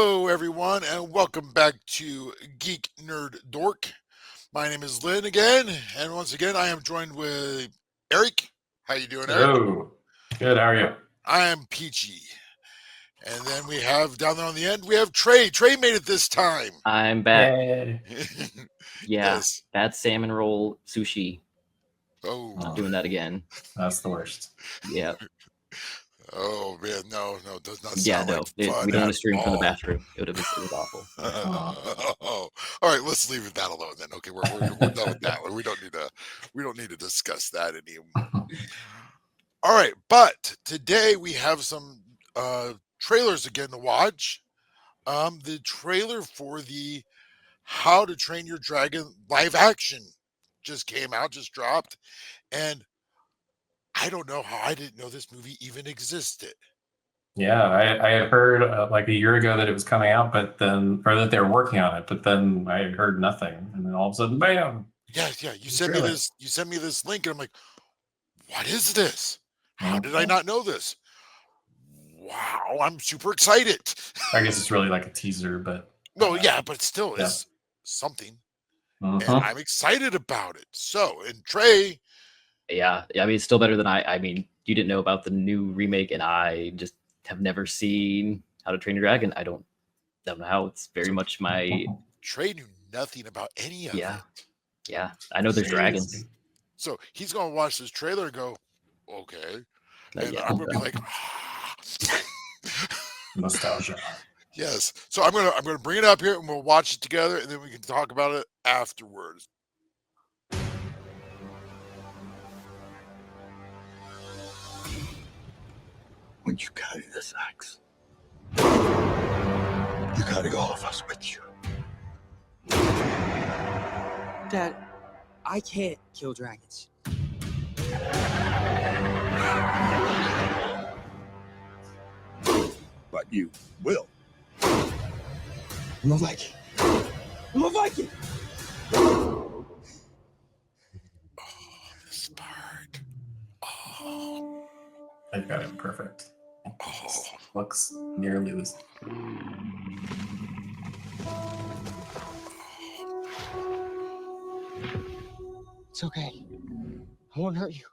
Hello, everyone, and welcome back to Geek Nerd Dork. My name is Lynn again, and once again, I am joined with Erik. How you doing, Erik? Hello. Good. How are you? I am peachy. And then we have down there on the end, we have Trey. Trey made it this time. I'm back. Yay. Yeah, Yes. that salmon roll sushi. Oh. Not doing that again. That's the worst. Yeah. Oh man, no, it does not Yeah, sound no. like fun We don't want at to stream from the all. bathroom. It was awful. All right, let's leave that alone then. Okay, we're done with that. We don't need to discuss that anymore. All right, but today we have some trailers again to watch. The trailer for the How to Train Your Dragon live action just came out, just dropped, and I don't know how I didn't know this movie even existed. Yeah, I had heard like a year ago that it was coming out, or that they were working on it, but then I heard nothing, and then all of a sudden, bam! Yeah. You sent me this. You sent me this link, and I'm like, "What is this? How did I not know this?" Wow, I'm super excited. I guess it's really like a teaser, but no, yeah, but still, it's something, and I'm excited about it. So, and Trey, yeah, I mean, it's still better than I mean, you didn't know about the new remake, and I just have never seen How to Train Your Dragon. I don't know how. It's very much my. Trey knew nothing about any of it. Yeah, I know there's dragons. So he's gonna watch this trailer and go, okay, and I'm gonna be like, nostalgia. Yes. So I'm gonna bring it up here and we'll watch it together, and then we can talk about it afterwards. When you carry this axe, you carry all of us with you. Dad, I can't kill dragons. But you will. I'm a Viking. I'm a Viking! Oh, this part. Oh. I got it perfect. Oh. Looks nearly this. It's okay. I won't hurt you.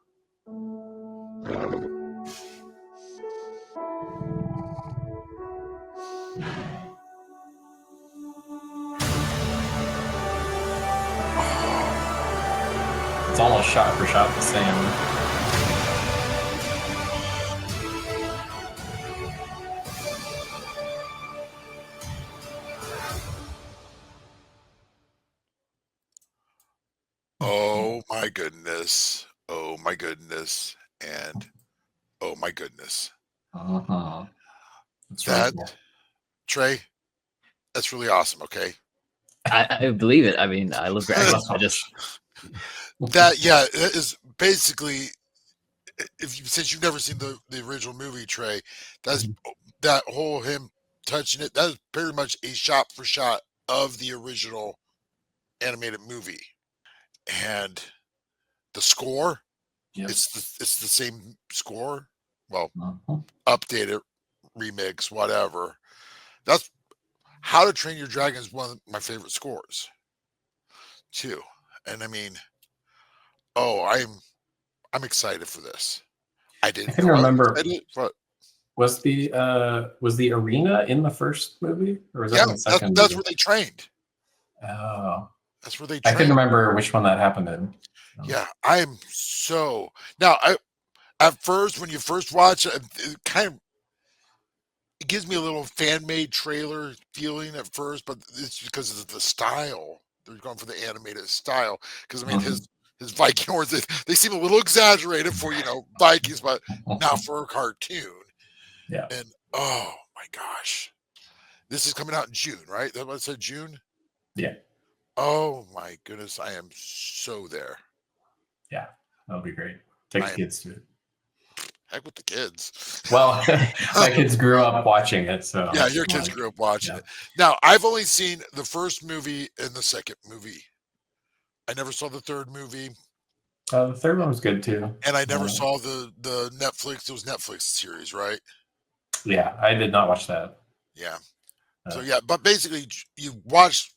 It's almost shot for shot the same. Oh my goodness. Oh my goodness. And oh my goodness. That Trey, that's really awesome. Okay. I believe it. I mean, I love dragons. That is basically, since you've never seen the original movie, Trey, that's that whole him touching it. That is pretty much a shot for shot of the original animated movie, and the score, it's the same score. Well, updated, remix, whatever. That's How to Train Your Dragon is one of my favorite scores, too. And I mean, I'm excited for this. I didn't remember. But was the arena in the first movie, or was that in the second? That's where they trained. Oh, that's where they trained. I couldn't remember which one that happened in. Yeah, I'm so now. At first, when you first watch it, it gives me a little fan-made trailer feeling at first, but it's because of the style. They're going for the animated style, because I mean his Viking horns, they seem a little exaggerated for Vikings, but not for a cartoon. Yeah. And oh my gosh, this is coming out in June, right? That what it said, June. Yeah. Oh my goodness, I am so there. Yeah, that'll be great. Take the kids to it. Heck with the kids. Well, my kids grew up watching it, so yeah, your kids grew up watching it. Now, I've only seen the first movie and the second movie. I never saw the third movie. The third one was good too. And I never saw the Netflix. It was Netflix series, right? Yeah, I did not watch that. Yeah, So yeah, but basically you watch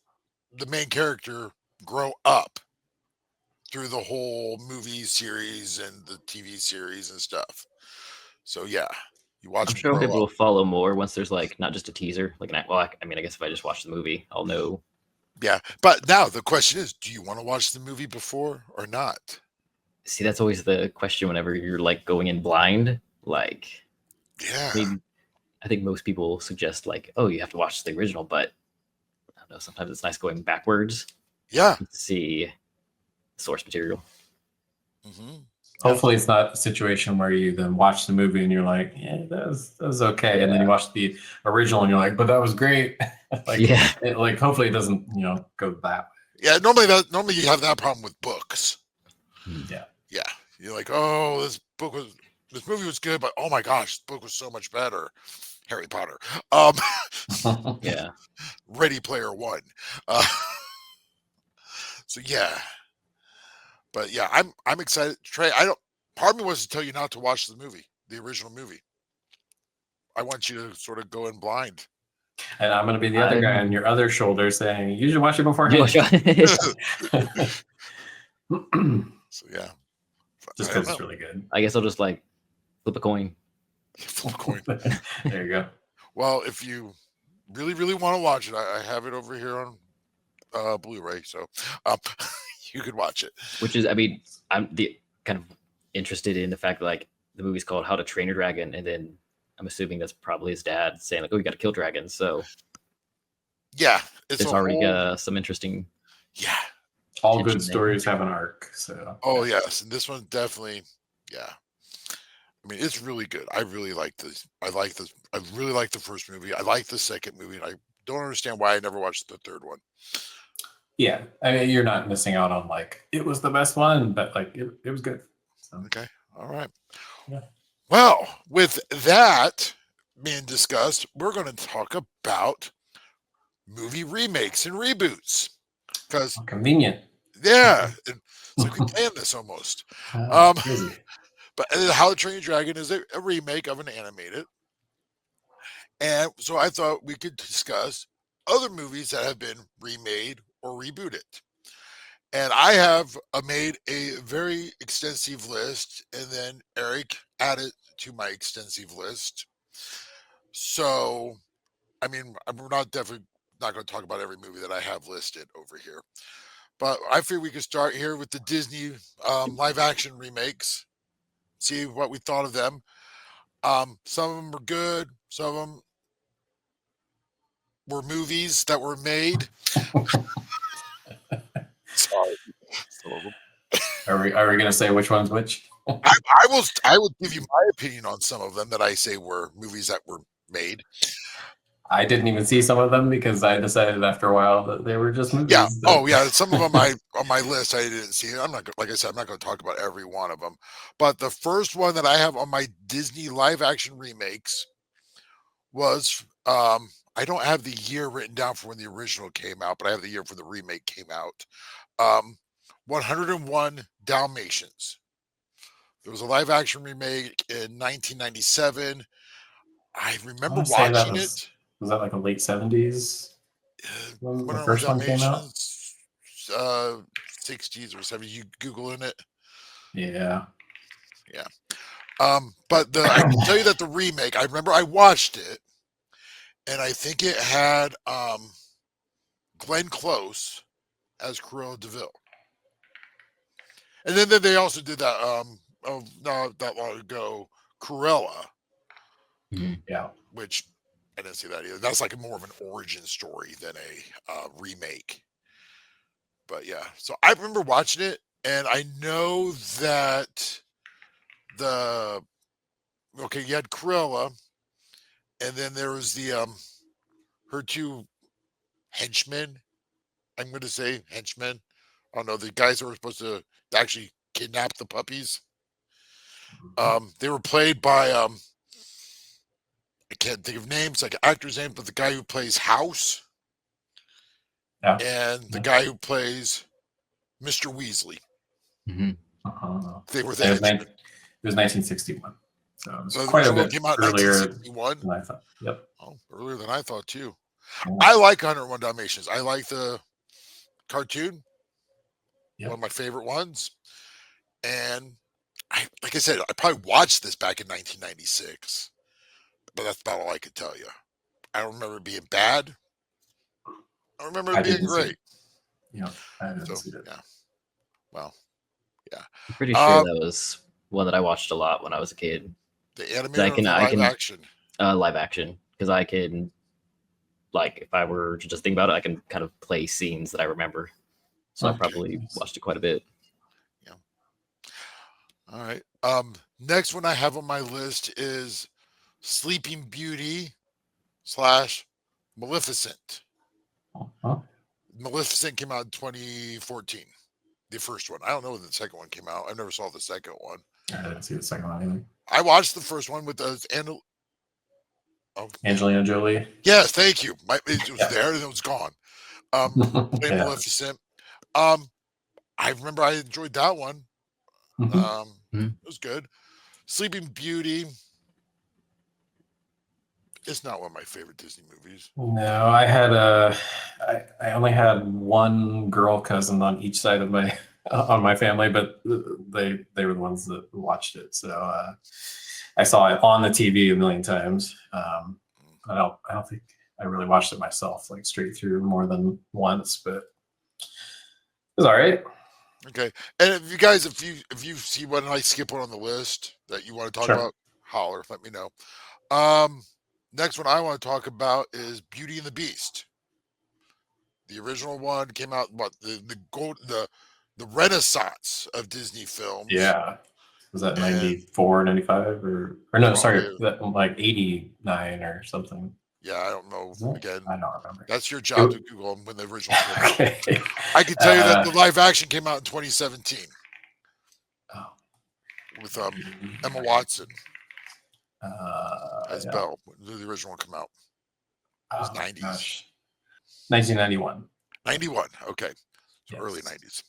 the main character grow up through the whole movie series and the TV series and stuff. So yeah, you watch I'm him sure grow people up. will follow more once there's like not just a teaser. Like, I mean, I guess if I just watch the movie, I'll know. Yeah, but now the question is, do you want to watch the movie before or not? See, that's always the question whenever you're like going in blind. Like, Yeah, I mean, I think most people suggest like, oh, you have to watch the original, but I don't know. Sometimes it's nice going backwards yeah. to see source material. Hmm. Hopefully, it's not a situation where you then watch the movie and you're like, yeah, that was okay, and then you watch the original and you're like, but that was great. Like, Yeah. like hopefully it doesn't go that Yeah, normally you have that problem with books. way. Yeah. Yeah, you're like, oh, this movie was good, but oh my gosh, the book was so much better. Harry Potter, Yeah. Ready Player One. Uh, so yeah, but yeah, I'm excited. Trey, part of me wants to tell you not to watch the movie, the original movie. I want you to sort of go in blind. And I'm going to be the other guy on your other shoulder saying, you should watch it You beforehand. watch it. So yeah, Just I don't because it's know. really good. I guess I'll just like flip a coin. Flip a coin. There you go. Well, if you really, really want to watch it, I have it over here on Blu-ray, so you could watch it. Which is, I mean, I'm the kind of interested in the fact that like the movie's called How to Train Your Dragon, and then I'm assuming that's probably his dad saying like, "Oh, you got to kill dragons." So Yeah, there's already some interesting. Yeah. All good tension stories have an arc. So. Oh yes, and this one definitely. Yeah. I mean, it's really good. I really like this. I really like the first movie. I like the second movie. And I don't understand why I never watched the third one. Yeah, I mean, you're not missing out on like it was the best one, but like it was good. So. Okay. All right. Yeah. Well, with that being discussed, we're going to talk about movie remakes and reboots. Because Convenient. yeah, it's like we planned this almost. Crazy. But How to Train Your Dragon is a remake of an animated. And so I thought we could discuss other movies that have been remade or rebooted. And I have made a very extensive list, and then Erik added to my extensive list. So, I mean, we're definitely not going to talk about every movie that I have listed over here. But I feel we could start here with the Disney live action remakes. See what we thought of them. Some of them were good. Some of them were movies that were made. Sorry. Are we going to say which one's which? I will give you my opinion on some of them that I say were movies that were made. I didn't even see some of them because I decided after a while that they were just movies. Yeah. Oh, yeah. Some of them on my list I didn't see. I'm not, like I said, I'm not going to talk about every one of them. But the first one that I have on my Disney live action remakes was I don't have the year written down for when the original came out, but I have the year for the remake came out. 101 Dalmatians. There was a live action remake in 1997. I remember watching it. Was that like a late 70s? When the 101 first one came out? 60s or 70s. You Googling it? Yeah. Yeah. But I can tell you that the remake, I remember I watched it, and I think it had Glenn Close as Cruella de Vil. And then they also did that not that long ago, Cruella. Yeah. Which I didn't see that either. That's like more of an origin story than a remake. But yeah, so I remember watching it, and I know that you had Cruella, and then there was the her two henchmen. I'm going to say henchmen. I don't know, the guys that were supposed to actually kidnap the puppies. They were played by I can't think of names, like actors' names, but the guy who plays House and the guy who plays Mr. Weasley. They were there. It was 1961. So it was So quite a bit came out earlier 1961. than I thought. Yep. Oh, earlier than I thought too. I like 101 Dalmatians. I like the cartoon. Yep. One of my favorite ones. And like I said, I probably watched this back in 1996, but that's about all I could tell you. I don't remember it being bad. I remember it being didn't see great. it. Yeah, I didn't So, see it. yeah. Well, yeah. I'm pretty sure that was one that I watched a lot when I was a kid. The 'Cause animated or the live action? Live action, because I can, like, if I were to just think about it, I can kind of play scenes that I remember. So I Okay. probably watched it quite a bit. Yeah. All right. Next one I have on my list is Sleeping Beauty / Maleficent. Huh? Maleficent came out in 2014. The first one. I don't know when the second one came out. I never saw the second one. I didn't see the second one either. I watched the first one with Angelina Jolie. Yes, thank you. It was Yeah. there and it was gone. Playing Yeah. Maleficent. I remember I enjoyed that one. Mhm. It was good. Sleeping Beauty. It's not one of my favorite Disney movies. No, I only had one girl cousin on each side of my on my family, but they were the ones that watched it. So I saw it on the TV a million times. I don't think I really watched it myself, like straight through more than once, but it was all right. Okay. And if you guys, if you see one I skip one on the list that you want to talk Sure. about, holler, let me know. Next one I want to talk about is Beauty and the Beast. The original one came out the Renaissance of Disney films. Yeah. Was that 94, 95 or no, sorry, that like 89 or something. Yeah, I don't know. Again, I don't remember. That's your job to Google them when the original came out. Okay. I can tell you that the live action came out in 2017 with Emma Watson as Belle. The original one came out. It was 90s. Gosh. 1991. 91. Okay. So Yes. early 90s.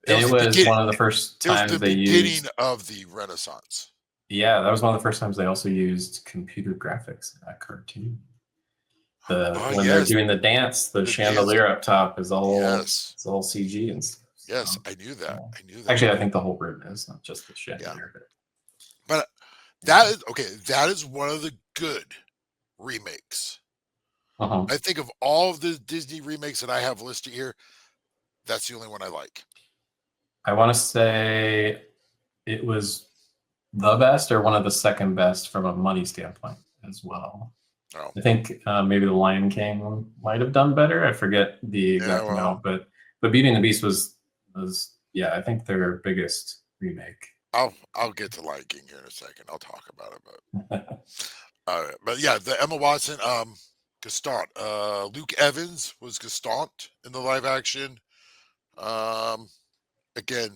It was one of the first times they used. It was the beginning of the Renaissance. Yeah, that was one of the first times they also used computer graphics in that cartoon. When they're doing the dance, the chandelier up top is all it's all CG and stuff. Yes, I knew that. I knew that. Actually, I think the whole room is, not just the chandelier. Yeah. But that is okay. That is one of the good remakes. I think of all of the Disney remakes that I have listed here, that's the only one I like. I want to say it was the best or one of the second best from a money standpoint as well. Oh. I think maybe The Lion King might have done better. I forget the exact amount, but Beauty and the Beast was I think their biggest remake. I'll get to Lion King here in a second. I'll talk about it, but yeah, the Emma Watson, Gaston, Luke Evans was Gaston in the live action. Again,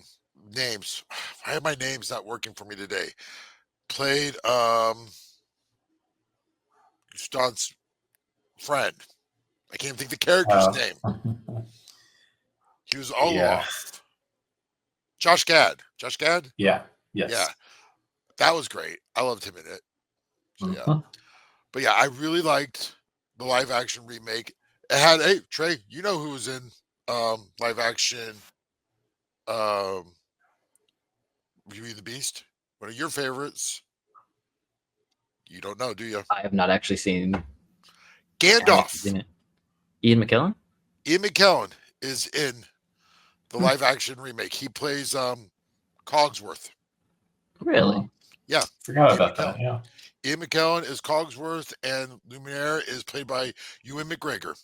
names. Why are my names not working for me today? Played Gaston's friend. I can't even think the character's name. He was Olaf. Josh Gad. Josh Gad? Yeah. Yes. Yeah. That was great. I loved him in it. So, yeah. But yeah, I really liked the live action remake. It had, hey, Trey, you know who was in live action Beauty and the Beast? One of your favorites. You don't know, do you? I have not actually seen Gandalf. Ian McKellen? Ian McKellen is in the live action remake. He plays Cogsworth. Really? Yeah. Forgot about that. Yeah. Ian McKellen is Cogsworth, and Lumiere is played by Ewan McGregor.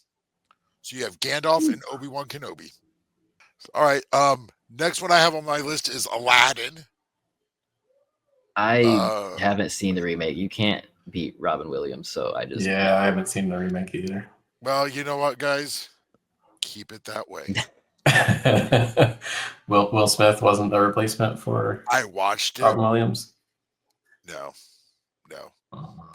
So you have Gandalf and Obi-Wan Kenobi. All right. Next one I have on my list is Aladdin. I haven't seen the remake. You can't beat Robin Williams, so I just I haven't seen the remake either. Well, you know what, guys? Keep it that way. Will Smith wasn't the replacement for I watched it. Robin Williams? No.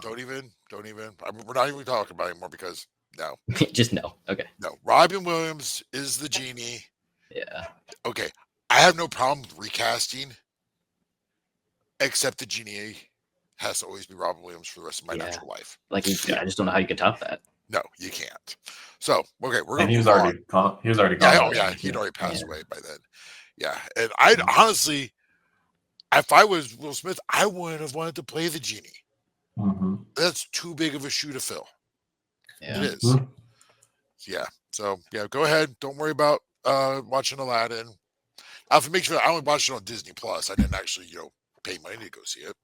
Don't even. We're not even talking about it anymore because no. Just no. Okay. No. Robin Williams is the genie. Yeah. Okay. I have no problem with recasting, except the genie has to always be Robin Williams for the rest of my natural life. Like, I just don't know how you can top that. No, you can't. So okay, we're And gonna he was move on. already gone. He was already Yeah, gone. oh yeah, he'd already passed Yeah. away by then. Yeah, and I honestly, if I was Will Smith, I wouldn't have wanted to play the genie. Mm-hmm. That's too big of a shoe to fill. Yeah. It is. Yeah. So yeah, go ahead. Don't worry about watching Aladdin. I have to make sure I only watched it on Disney Plus. I didn't actually, pay money to go see it.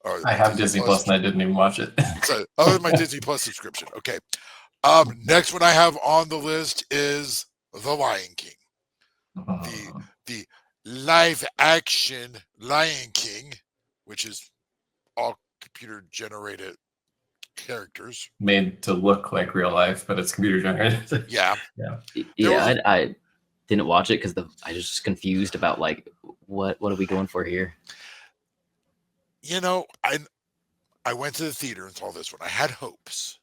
Or I my have Disney Plus and I didn't even watch it. So other than my Disney Plus subscription. Okay. Next one I have on the list is The Lion King. The live action Lion King, which is all computer generated characters. Made to look like real life, but it's computer generated. Yeah. Yeah, I didn't watch it because I just confused about like what are we going for here? I went to the theater and saw this one. I had hopes.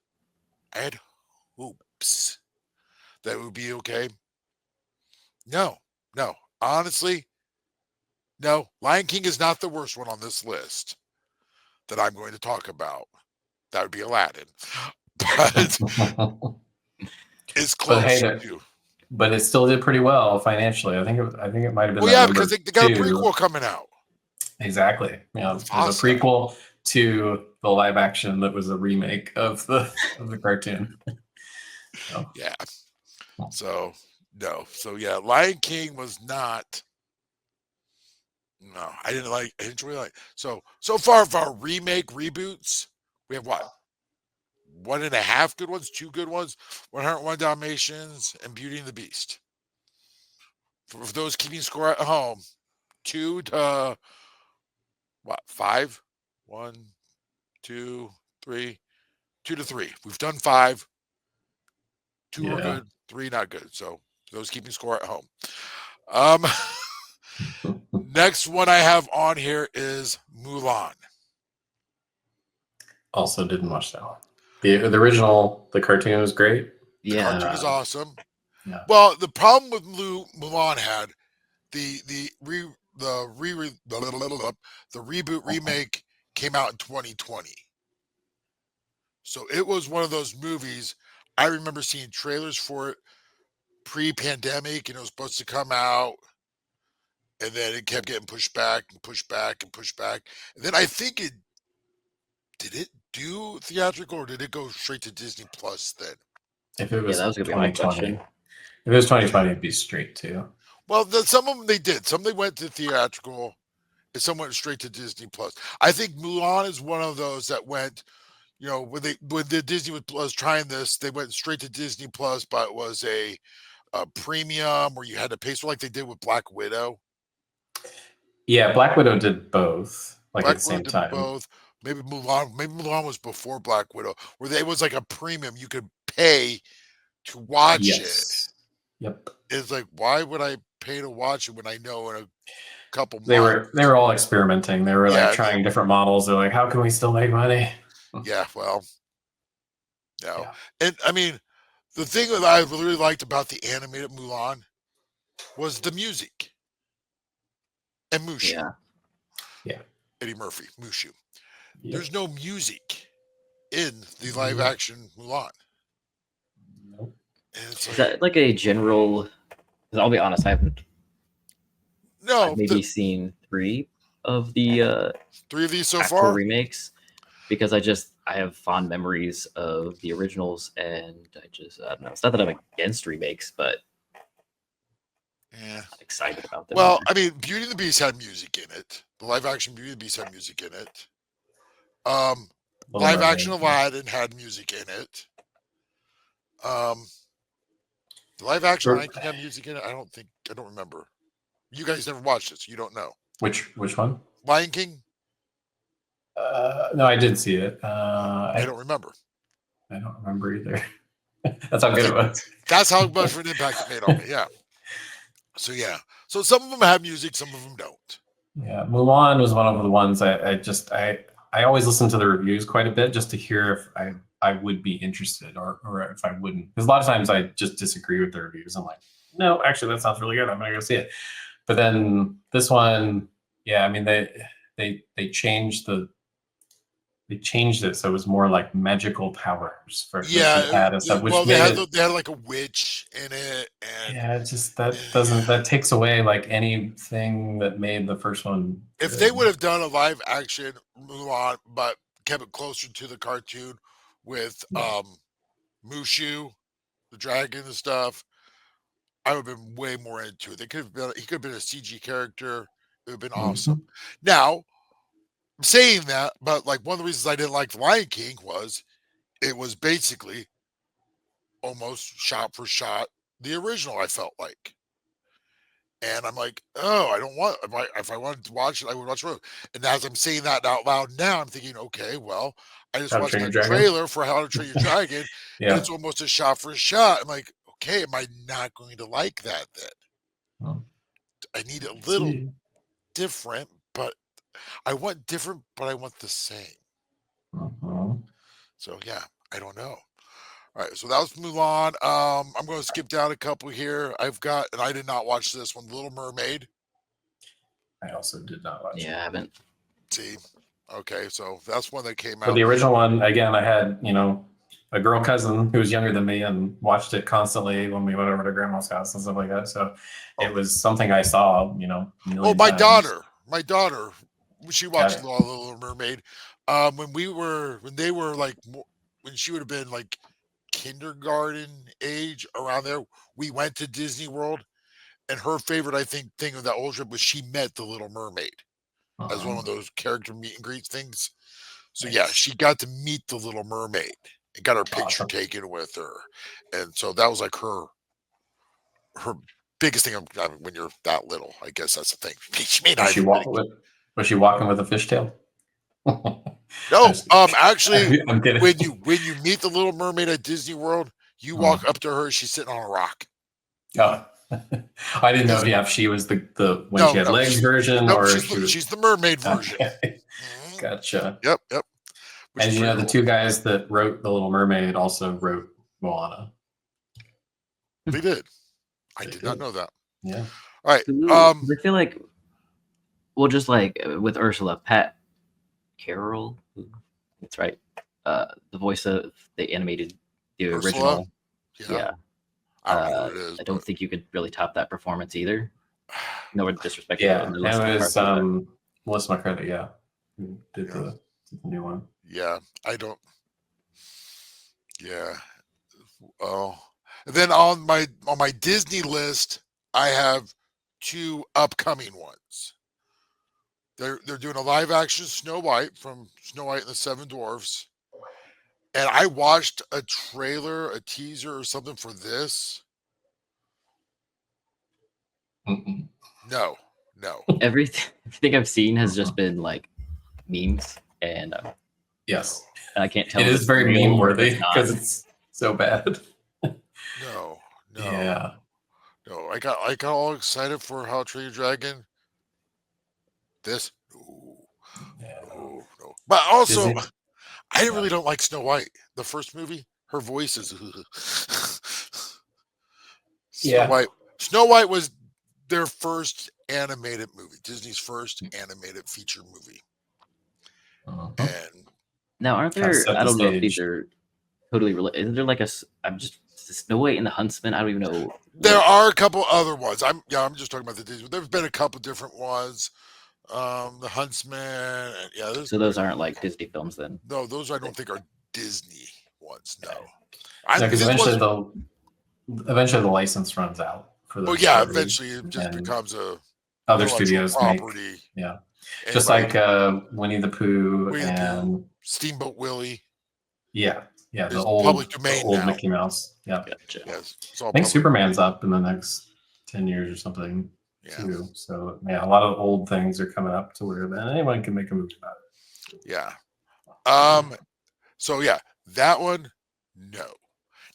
that it would be okay. No. Honestly, no. Lion King is not the worst one on this list that I'm going to talk about. That would be Aladdin. But it's close to. But it still did pretty well financially. I think it might have been. Well, yeah, because they got a prequel coming out. Exactly. Yeah, That's the awesome. prequel to the live action that was a remake of the cartoon. So. Yeah. So no. So yeah, Lion King was not. No, I didn't really like. So far of our remake reboots, we have what? 1.5 good ones, 2 good ones, 101 Dalmatians, and Beauty and the Beast. For those keeping score at home, 2 to what? 5? 1, 2, 3. 2 to 3. We've done 5. 2 are good, 3 not good. So those keeping score at home. Next one I have on here is Mulan. Also didn't watch that one. The original, the cartoon was great. The cartoon is awesome. Yeah. Well, the problem with Mulan had the reboot remake came out in 2020. So it was one of those movies. I remember seeing trailers for it pre-pandemic, and it was supposed to come out, and then it kept getting pushed back and pushed back and pushed back. And then I think did it do theatrical or did it go straight to Disney Plus then? If it was, that was gonna be my 2020, question. if it was 2020, it'd be straight to. Well, some of them they did. Some they went to theatrical, and some went straight to Disney Plus. I think Mulan is one of those that went. When the Disney was trying this, they went straight to Disney Plus, but it was a premium where you had to pay, so like they did with Black Widow. Yeah, Black Widow did both, like Black at the same Widow time. did both. Maybe Mulan was before Black Widow, where it was like a premium. You could pay to watch it. Yep. It's like, why would I pay to watch it when I know in a couple months? They were all experimenting. They were like trying different models. They're like, how can we still make money? Yeah, well, no. Yeah. And I mean, the thing that I really liked about the animated Mulan was the music. And Mushu. Yeah. Eddie Murphy, Mushu. Yep. There's no music in the live action Mulan. Nope. Is that like a general? Because I'll be honest, I've maybe seen 3 of the 3 of these so actual far remakes, because I have fond memories of the originals, and I don't know. It's not that I'm against remakes, but yeah, I'm excited about them. Well, I mean, Beauty and the Beast had music in it. The live action Beauty and the Beast had music in it. Live action Aladdin had music in it. The live action Lion King had music in it. I don't remember. You guys never watched it, so you don't know. Which one? Lion King? No, I did see it. I don't remember. I don't remember either. That's how good it was. That's how much of an impact it made on me. Yeah. So yeah. So some of them have music, some of them don't. Yeah, Mulan was one of the ones I always listen to the reviews quite a bit just to hear if I would be interested or if I wouldn't. Because a lot of times I just disagree with the reviews. I'm like, no, actually that sounds really good. I'm gonna go see it. But then this one, yeah, I mean they changed they changed it so it was more like magical powers that she Yeah, had and stuff, which well, made it. they had like a witch in it, and Yeah, it just that takes away like anything that made the first one if they good. would have done a live action Mulan, but kept it closer to the cartoon with Yeah. Mushu, the dragon and stuff, I would have been way more into it. He could have been a CG character. It would have been awesome. Mhm. Now, I'm saying that, but like one of the reasons I didn't like The Lion King was it was basically almost shot for shot the original, I felt like. And I'm like, oh, I don't want, if I wanted to watch it, I would watch it. And as I'm saying that out loud now, I'm thinking, okay, well, I just How to watched Train Your that Dragon. trailer for How to Train Your Dragon, and Yeah. it's almost a shot for shot. I'm like, okay, am I not going to like that then? Oh, I need a I little see. different, but I want different, but I want the same. Mhm. So yeah, I don't know. All right, so that was Mulan. I'm going to skip down a couple here. I've got, and I did not watch this one, Little Mermaid. I also did not watch Yeah, I it. haven't. See, okay, so that's one that came But out. the original one, again, I had, a girl cousin who was younger than me and watched it constantly when we went over to grandma's house and stuff like that. So it was something I saw, a Oh, million my times. daughter, she Got watched it. Little Mermaid. When they were like, when she would have been like kindergarten age around there, we went to Disney World, and her favorite, I think, thing of that whole trip was she met the Little Mermaid as one of those character meet and greet things. So yeah, Nice. she got to meet the Little Mermaid and got her picture Awesome. taken with her, and so that was like her biggest thing. I mean, when you're that little, I guess that's the thing. She may not Was she, even really. was she walking with a fishtail? No, actually, I'm kidding. when you meet the Little Mermaid at Disney World, you walk up to her. She's sitting on a rock. Oh. I didn't know Because- if she was the when No, she had no, legs version Nope, or she's the mermaid version. Okay. Mhm. Gotcha. Yep. Which And is the pretty cool. two guys that wrote The Little Mermaid also wrote Moana. They did. I They did not did. know that. Yeah. All right. I feel like, well, just like with Ursula, Pat Carroll, that's right. The voice of the animated, the Ursula? original. Yeah. Yeah. I don't know who it is. I don't think you could really top that performance either. No disrespect. Yeah. to It Melissa was McCarthy, Melissa McCarthy, yeah. Who did Yeah. the new one. Yeah, I don't. Yeah. Oh, and then on my Disney list, I have two upcoming ones. They're doing a live action Snow White from Snow White and the Seven Dwarfs, and I watched a trailer, a teaser, or something for this. Mm-mm. No. everything I've seen has just been like memes, and Yes. I can't tell. It if is it's very real meme or if worthy it's not. because it's so bad. No. Yeah. No. I got all excited for How to Train Your Dragon. This. Yeah. No. But also, Disney. I really don't like Snow White. The first movie, her voice is. Yeah. Snow White was their first animated movie, Disney's first animated feature movie. And Now, aren't Kinda there? set I the don't know if stage. these are totally related. Isn't there like I'm just Snow White and the Huntsman? I don't even know. there are a couple other ones. I'm just talking about the Disney. There's been a couple different ones. The Huntsman. And, yeah, So those aren't like Disney films then. no, those I don't think are Disney ones. No, Because this eventually was- the license runs out for those. well, yeah, stories, eventually it just and becomes a other intellectual studios property. make. Yeah. And Just like Winnie the Pooh Winnie the and Steamboat Willie. yeah, the It's old public domain old now. Mickey Mouse. Yeah. Gotcha. Yes, it's all I think public. Superman's up in the next 10 years or something Yeah. too. So yeah, a lot of old things are coming up to where then anyone can make a movie about it. Yeah. So yeah, that one, no.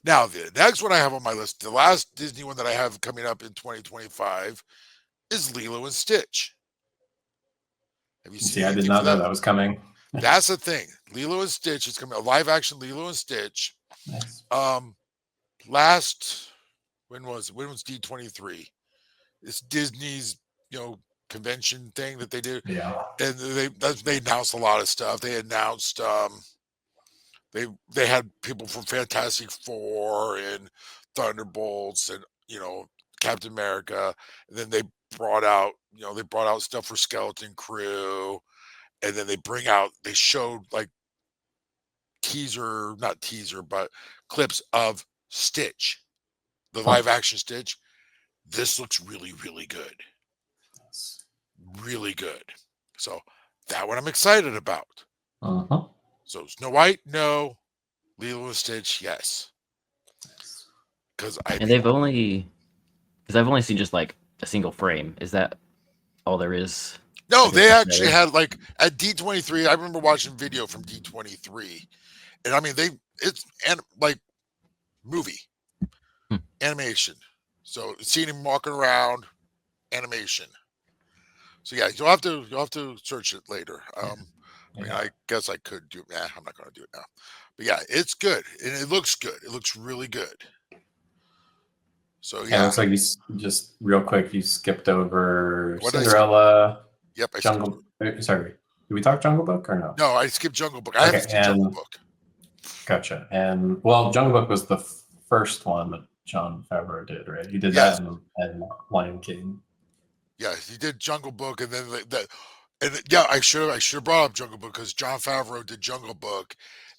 Now the next one I have on my list, the last Disney one that I have coming up in 2025 is Lilo and Stitch. Have you seen See, I did anything not for know that? that was coming. That's the thing. Lilo and Stitch is coming, a live action Lilo and Stitch. Nice. When was D23? It's Disney's, convention thing that they do. Yeah. And they announced a lot of stuff. They announced they had people from Fantastic Four and Thunderbolts and Captain America. And then they brought out stuff for Skeleton Crew. And then they showed like not teaser, but clips of Stitch, the live action Stitch. This looks really, really good. Really good. So that one I'm excited about. Uh-huh. So Snow White, no. Lilo and Stitch, yes. Because I've only seen just like a single frame. Is that all there is? No, they actually had like at D23. I remember watching video from D23, and I mean it's like movie animation. So seeing him walking around, animation. So yeah, you'll have to search it later. I mean, I guess I could do. I'm not going to do it now. But yeah, it's good and it looks good. It looks really good. So yeah, it looks like you just real quick. You skipped over What Cinderella. Yep, I Jungle. Sorry, did we talk Jungle Book or no? No, I skipped Jungle Book. I haven't seen Jungle Book. Gotcha. And Jungle Book was the first one that Jon Favreau did, right? He did that and Lion King. Yeah, he did Jungle Book, and then I should have brought up Jungle Book because Jon Favreau did Jungle Book,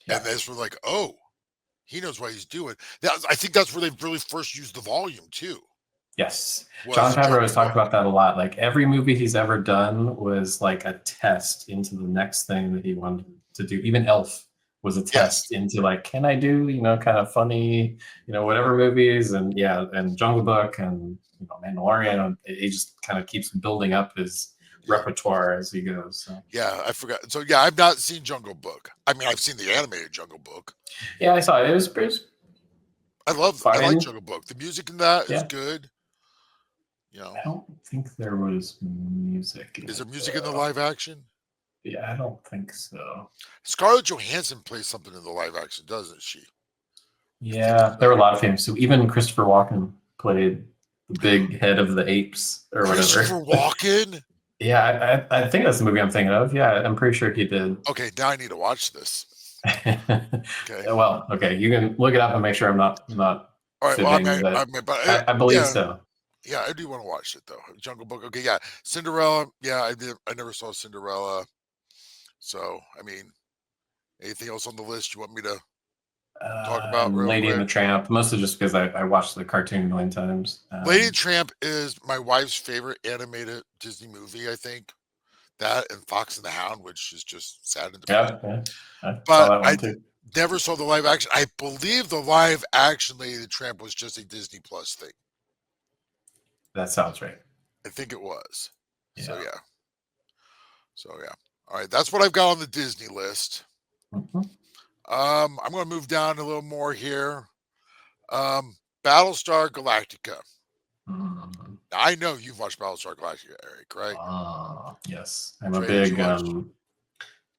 and this was like, oh, he knows what he's doing. I think that's where they really first used the volume too. Yes, Jon Favreau has talked about that a lot. Like every movie he's ever done was like a test into the next thing that he wanted to do. Even Elf was a test into like, can I do kind of funny whatever movies, and Jungle Book and Mandalorian. He just kind of keeps building up his repertoire as he goes. So. Yeah, I forgot. So yeah, I've not seen Jungle Book. I mean, I've seen the animated Jungle Book. Yeah, I saw it. It was I like Jungle Book. The music in that is good. I don't think there was music. Is there music in the live action? Yeah, I don't think so. Scarlett Johansson plays something in the live action, doesn't she? Yeah, there were a lot of famous. So even Christopher Walken played the big head of the apes or whatever. Christopher Walken? Yeah, I think that's the movie I'm thinking of. Yeah, I'm pretty sure he did. Okay, now I need to watch this. Okay. Well, okay, you can look it up and make sure I'm not. All right. Well, I believe so. Yeah, I do want to watch it though. Jungle Book. Okay, yeah. Cinderella. Yeah, I did. I never saw Cinderella. So, I mean, anything else on the list you want me to talk about? Lady and the Tramp, mostly just because I watched the cartoon a million times. Lady and the Tramp is my wife's favorite animated Disney movie, I think. That and Fox and the Hound, which is just sad and depressing. Yeah. But I never saw the live action. I believe the live action Lady and the Tramp was just a Disney Plus thing. That sounds right. I think it was. Yeah. So yeah. All right, that's what I've got on the Disney list. Mm-hmm. I'm going to move down a little more here. Battlestar Galactica. Mm-hmm. I know you've watched Battlestar Galactica, Eric, right? Yes, I'm a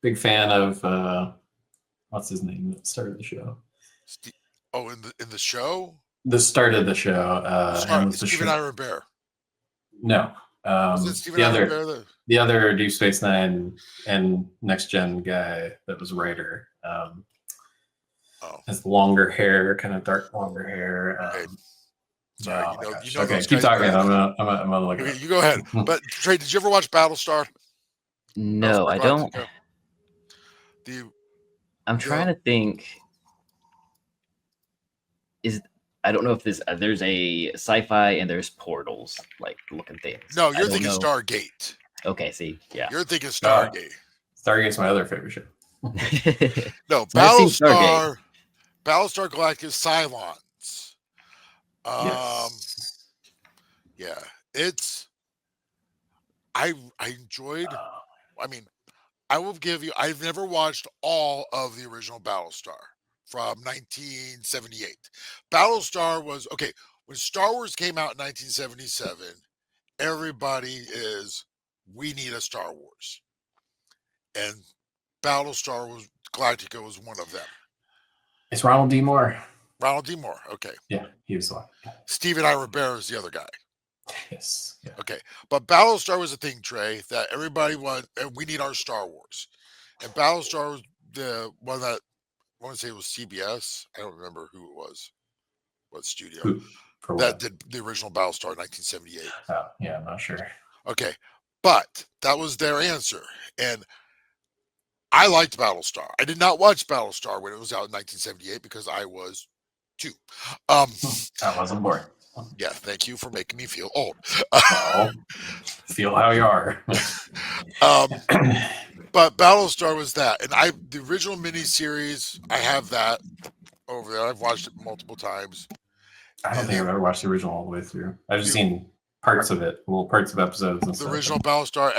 big fan of what's his name that started the show. In the show. The start of the show. Steven Iron Bear. No. The other Deep Space Nine and Next Gen guy that was a writer. Has longer hair, kind of dark longer hair. Okay. Sorry, okay, keep talking. I'm gonna look. Okay, you go ahead. But Trey, did you ever watch Battlestar? No, I don't. I'm trying to think. I don't know if there's a sci-fi and there's portals like looking things. No, you're thinking Stargate. Okay, see, yeah. You're thinking Stargate. Stargate's my other favorite show. No, Battlestar Galactica Cylons. Yes. Yeah, it's. I enjoyed. I mean, I will give you. I've never watched all of the original Battlestar from 1978. Battlestar was okay when Star Wars came out in 1977. Everybody we need a Star Wars, and Battlestar Galactica was one of them. It's Ronald D. Moore. Ronald D. Moore. Okay. Yeah, he was the one. Steven Iron Bear is the other guy. Yes. Yeah. Okay, but Battlestar was a thing, Trey, that everybody wanted, and we need our Star Wars. And Battlestar was the one that I want to say it was CBS. I don't remember who it was, what studio Who, for that what? did the original Battlestar in 1978. Oh, yeah, I'm not sure. Okay, but that was their answer, and I liked Battlestar. I did not watch Battlestar when it was out in 1978 because I was 2. That wasn't born. Yeah, thank you for making me feel old. Well, feel how you are. But Battlestar was that, and the original miniseries, I have that over there. I've watched it multiple times. I don't think I've ever watched the original all the way through. I've just seen parts of it, little parts of episodes and The stuff. original Battlestar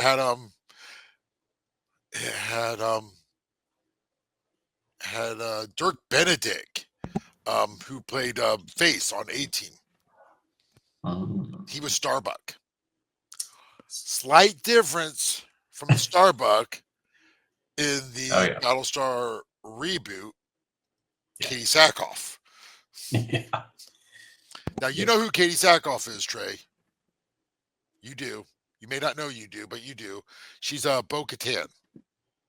had Dirk Benedict, who played Face on A-Team. He was Starbuck. Slight difference from the Starbuck in the Battlestar reboot, Katie Sackhoff. Yeah. Now, you know who Katie Sackhoff is, Trey. You do. You may not know you do, but you do. She's Bo-Katan.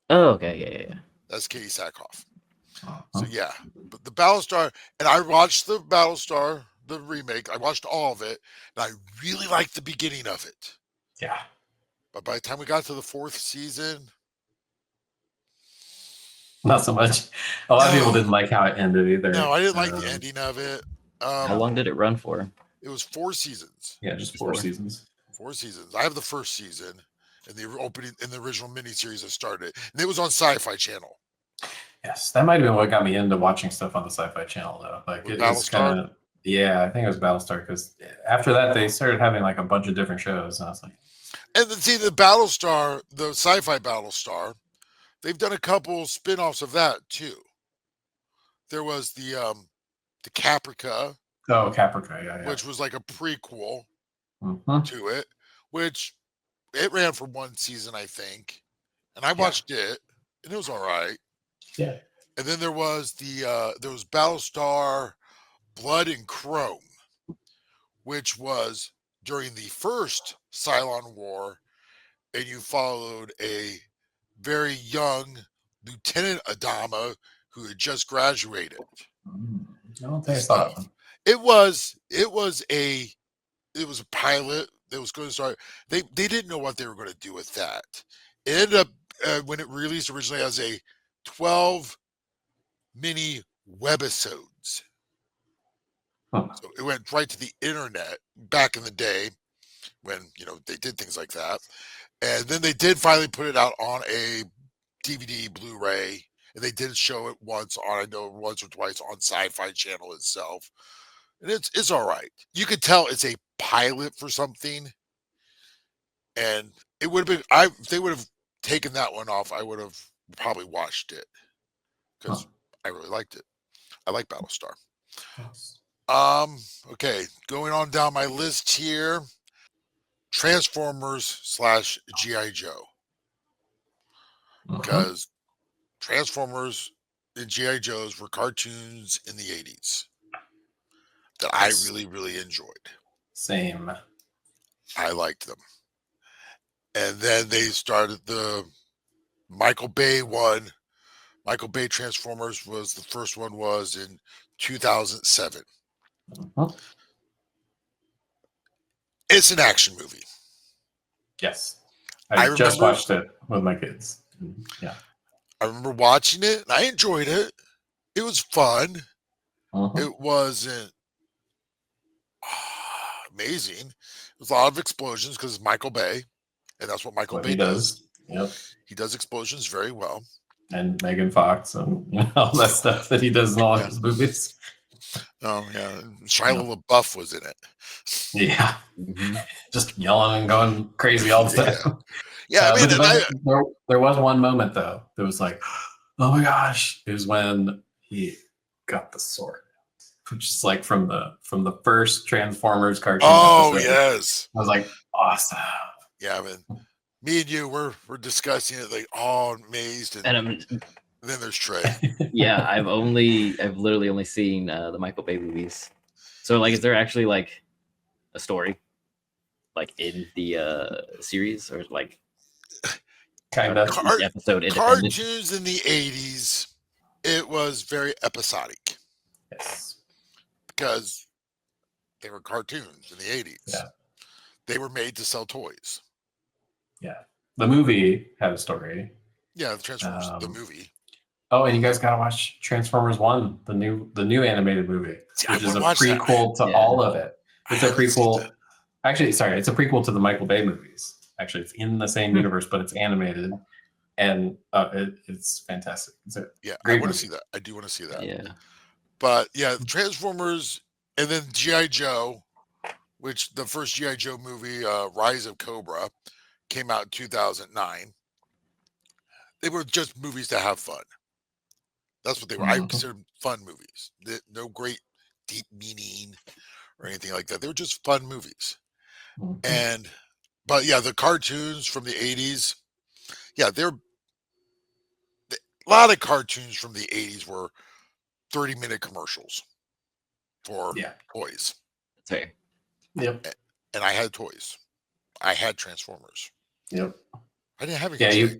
Oh, okay, yeah. That's Katie Sackhoff. So, yeah. But the Battlestar, and I watched the Battlestar, the remake. I watched all of it, and I really liked the beginning of it. Yeah. But by the time we got to the 4th season, not so much. A lot of people didn't like how it ended either. No, I didn't like the ending of it. How long did it run for? It was 4 seasons. Yeah, just 4 seasons. 4 seasons. I have the first season in the opening in the original miniseries that started, and it was on Sci-Fi Channel. Yes, that might have been what got me into watching stuff on the Sci-Fi Channel, though. Like it was kind of, yeah, I think it was Battlestar because after that they started having like a bunch of different shows, and I was like, and then see the Battlestar, the Sci-Fi Battlestar, they've done a couple spin-offs of that too. There was the Caprica. Oh, Caprica, yeah. Which was like a prequel to it, which it ran for 1 season, I think, and I watched it, and it was all right. Yeah. And then there was there was Battlestar Blood and Chrome, which was during the first Cylon War, and you followed a very young Lieutenant Adama who had just graduated. I don't think I saw that one. It was a pilot that was going to start. They didn't know what they were going to do with that. It ended up when it released originally as a 12 mini webisodes. So it went right to the internet back in the day when they did things like that, and then they did finally put it out on a DVD, Blu-ray, and they did show it once or twice on Sci-Fi Channel itself. And it's all right. You could tell it's a pilot for something. And it would have been, if they would have taken that one off, I would have probably watched it. Because I really liked it. I like Battlestar. Okay, going on down my list here. Transformers / G.I. Joe. Because Transformers and G.I. Joes were cartoons in the 80s. That I really, really enjoyed. Same. I liked them. And then they started the Michael Bay one. Michael Bay Transformers was the first one was in 2007. It's an action movie. Yes. I just watched it with my kids. Yeah. I remember watching it and I enjoyed it. It was fun. It wasn't amazing. There's a lot of explosions because it's Michael Bay, and that's what Michael Bay does. Yep. He does explosions very well. And Megan Fox and all that stuff that he does in all his movies. Oh, yeah. Shia LaBeouf was in it. Yeah. Just yelling and going crazy all the time. Yeah, I mean, there was one moment, though, that was like, oh my gosh. It was when he got the sword. Which is like from the first Transformers cartoon. Oh, episode. Yes. I was like, awesome. Yeah, man. Me and you, we're discussing it like all amazed, and then there's Trey. Yeah, I've literally only seen the Michael Bay movies. So like, is there actually like a story? like in the series, or like Kind of. each episode independent? Cartoons in the 80s, it was very episodic Yes. because they were cartoons in the 80s. Yeah. They were made to sell toys. Yeah. The movie had a story. Yeah, the Transformers, the movie. Oh, and you guys gotta watch Transformers 1, the new animated movie, See, I which is a wanna watch that. prequel to Yeah. all of it. It's I a haven't seen prequel. that. Actually, sorry, it's a prequel to the Michael Bay movies. Actually, it's in the same universe, but it's animated, and it's fantastic. It's a Yeah, I great want movie. to see that. I do want to see that. Yeah. But yeah, Transformers, and then G.I. Joe, which the first G.I. Joe movie, Rise of Cobra, came out in 2009. They were just movies to have fun. That's what they were. I Mhm. consider them fun movies. No great deep meaning or anything like that. They were just fun movies. Mhm. But yeah, the cartoons from the 80s, yeah, a lot of cartoons from the 80s were 30-minute commercials for Yeah. toys. That's fair. Yep. And I had toys. I had Transformers. Yep. I didn't have any. Yeah,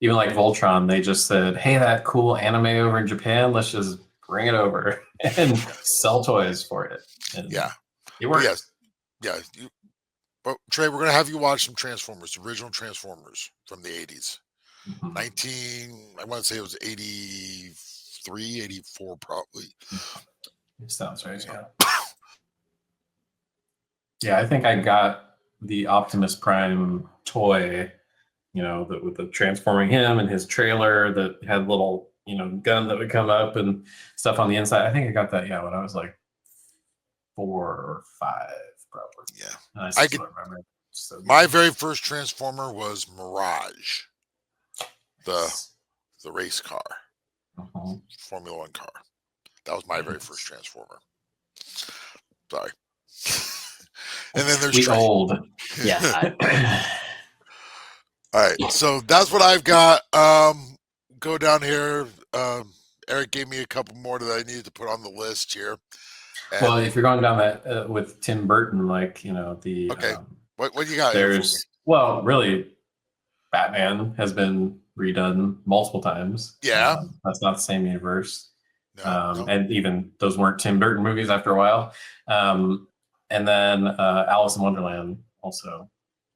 even like Voltron, they just said, "Hey, that cool anime over in Japan, let's just bring it over and sell toys for it." And Yeah. it But worked. yes. Yeah. But Trey, we're gonna have you watch some Transformers, the original Transformers from the 80s. Mhm. I want to say it was 83, 84, probably. It sounds right. Yeah. Yeah, I think I got the Optimus Prime toy, with the transforming him and his trailer that had little, gun that would come up and stuff on the inside. I think I got that, when I was like 4 or 5, probably. Yeah. And I I still could- don't remember. So My very first Transformer was Mirage, the race car, Mhm. Formula One car. That was my very first Transformer. Sorry. And then there's We Trey. old. Yeah. All right, so that's what I've got. Go down here. Eric gave me a couple more that I needed to put on the list here. And Well, if you're going down that with Tim Burton, like the Okay. what do you got here for me? there's really Batman has been redone multiple times. Yeah. That's not the same universe. No. And even those weren't Tim Burton movies after a while. And then Alice in Wonderland also.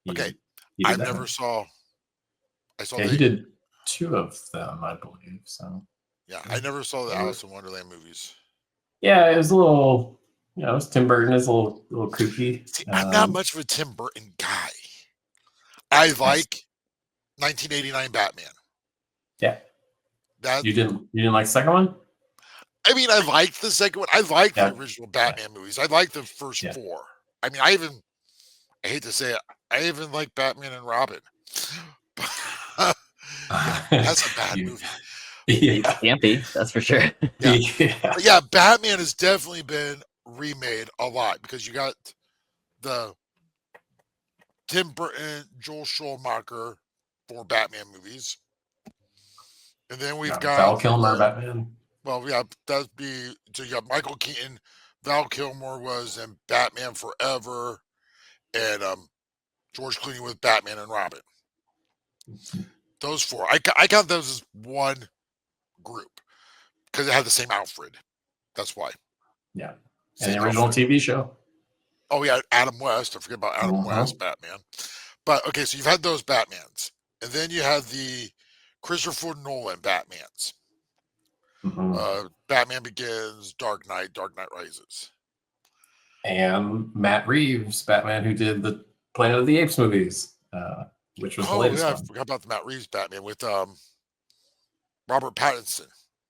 Okay. he did I that never one. saw. I saw. Yeah, he did 2 of them, I believe. So Yeah, I never saw the Alice in Wonderland movies. yeah, it was a little. It was Tim Burton is a little kooky. See, I'm not much of a Tim Burton guy. I like 1989 Batman. Yeah. That You didn't like the second one? I mean, I liked the second one. I liked Yeah. the original Batman movies. I liked the first 4. I mean, I hate to say it, I even like Batman and Robin. That's a bad movie. It's campy, that's for sure. Yeah. But yeah, Batman has definitely been remade a lot because you got the Tim Burton, Joel Schumacher for Batman movies. And then we've got Val Kilmer Batman. Well, yeah, that'd be so you got Michael Keaton, Val Kilmer was in Batman Forever, and George Clooney with Batman and Robin. Those 4. I count those as one group because it had the same Alfred. That's why. Yeah. Same And the original Alfred. TV show. Oh yeah, Adam West. I forget about Adam West Batman. But okay, so you've had those Batmans, and then you had the Christopher Nolan Batmans. Batman Begins, Dark Knight Rises. And Matt Reeves, Batman, who did the Planet of the Apes movies, which was the latest I one. forgot about the Matt Reeves Batman with Robert Pattinson.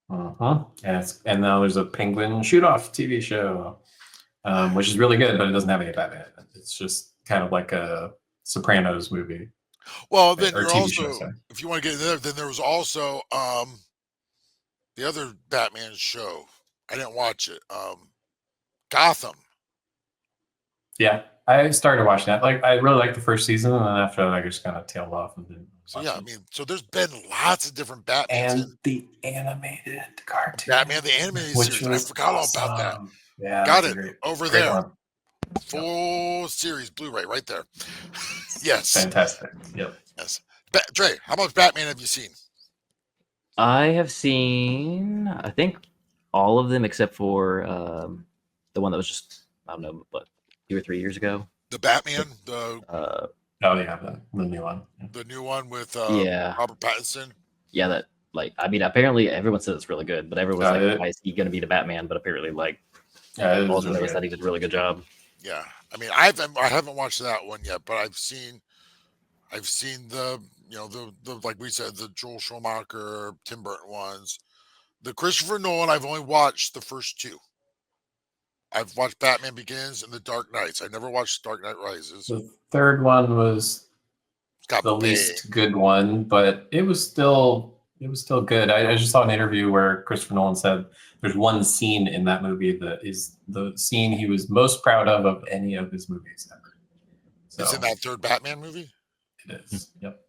And now there's a Penguin Shoot-Off TV show, which is really good, but it doesn't have any Batman. It's just kind of like a Sopranos movie. Well, then or you're TV also, show, sorry. if you want to get in there, then there was also the other Batman show. I didn't watch it. Gotham. Yeah, I started watching that. Like, I really liked the first season, and then after that, I just kind of tailed off and didn't. So yeah, I mean, so there's been lots of different Batmans. And the animated cartoon. Batman the animated which series. I forgot all about that. Yeah, Got that's it a great over great there. one. Full series Blu-ray right there. Yes. Fantastic. Yep. Yes. Trey, how much Batman have you seen? I have seen, I think, all of them except for the one that was just, I don't know, but 2 or 3 years ago. The Batman, Uh, Oh yeah, the new one. the new one with Yeah. Robert Pattinson. yeah, that, like, I mean, apparently everyone says it's really good, but everyone's like, it- why is he going to be the Batman? But apparently, like, Yeah, it all was I know really is that good. he did a really good job. Yeah, I mean, I haven't watched that one yet, but I've seen the the like we said, the Joel Schumacher, Tim Burton ones. The Christopher Nolan, I've only watched the first 2. I've watched Batman Begins and The Dark Knights. I never watched Dark Knight Rises. The third one was It's got the big. least good one, but it was still good. I just saw an interview where Christopher Nolan said there's one scene in that movie that is the scene he was most proud of any of his movies ever. So It's in that third Batman movie. it is. Yep.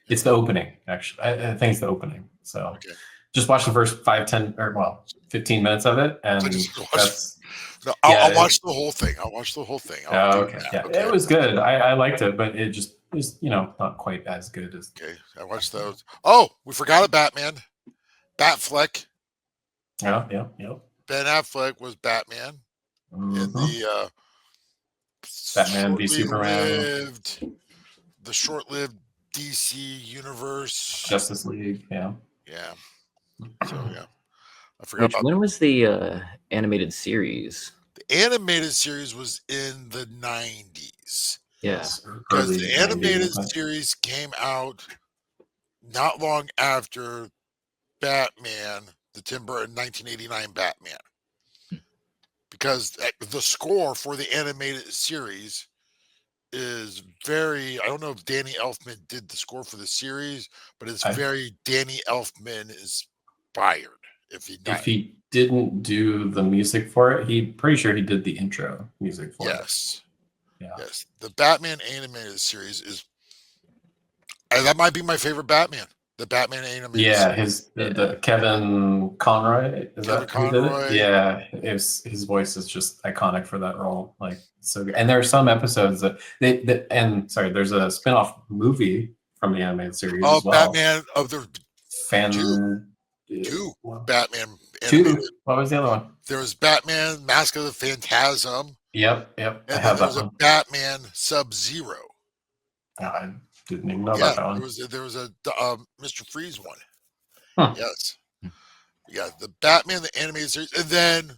It's the opening, actually. I think it's the opening. So Okay. just watch the first 15 minutes of it, and I just watched- that's No, Yeah, I'll watch the whole thing. I'll watch the whole thing. I'll do okay. that. Yeah, Okay. it was good. I liked it, but it just is, not quite as good as. Okay, I watched those. Oh, we forgot a Batman. Batfleck. Yeah. Ben Affleck was Batman in Mhm. the Batman v Superman. the short-lived DC universe. Justice League. Yeah. Yeah. So yeah, I forgot about When was the animated series? the animated series. Was in the 90s Yeah. because Early the animated 90s. series came out not long after Batman, the Tim Burton 1989 Batman. Because the score for the animated series is very, I don't know if Danny Elfman did the score for the series, but it's very Danny Elfman inspired. If he didn't do the music for it, pretty sure he did the intro music for it. Yes. Yeah. Yes. The Batman animated series is, that might be my favorite Batman. The Batman animated series. The Kevin Conroy, is Kevin that who did Conroy. it? Yeah, his voice is just iconic for that role. Like, so good. And there are some episodes that there's a spin-off movie from the animated series as well. Batman of the two Batman animated. What was the other one? There was Batman Mask of the Phantasm. Yep. And I then have there that was a one. Batman Sub-Zero. I didn't even know about that one. There was a Mr. Freeze one. Huh. Yes. Yeah, the Batman, the animated series. And then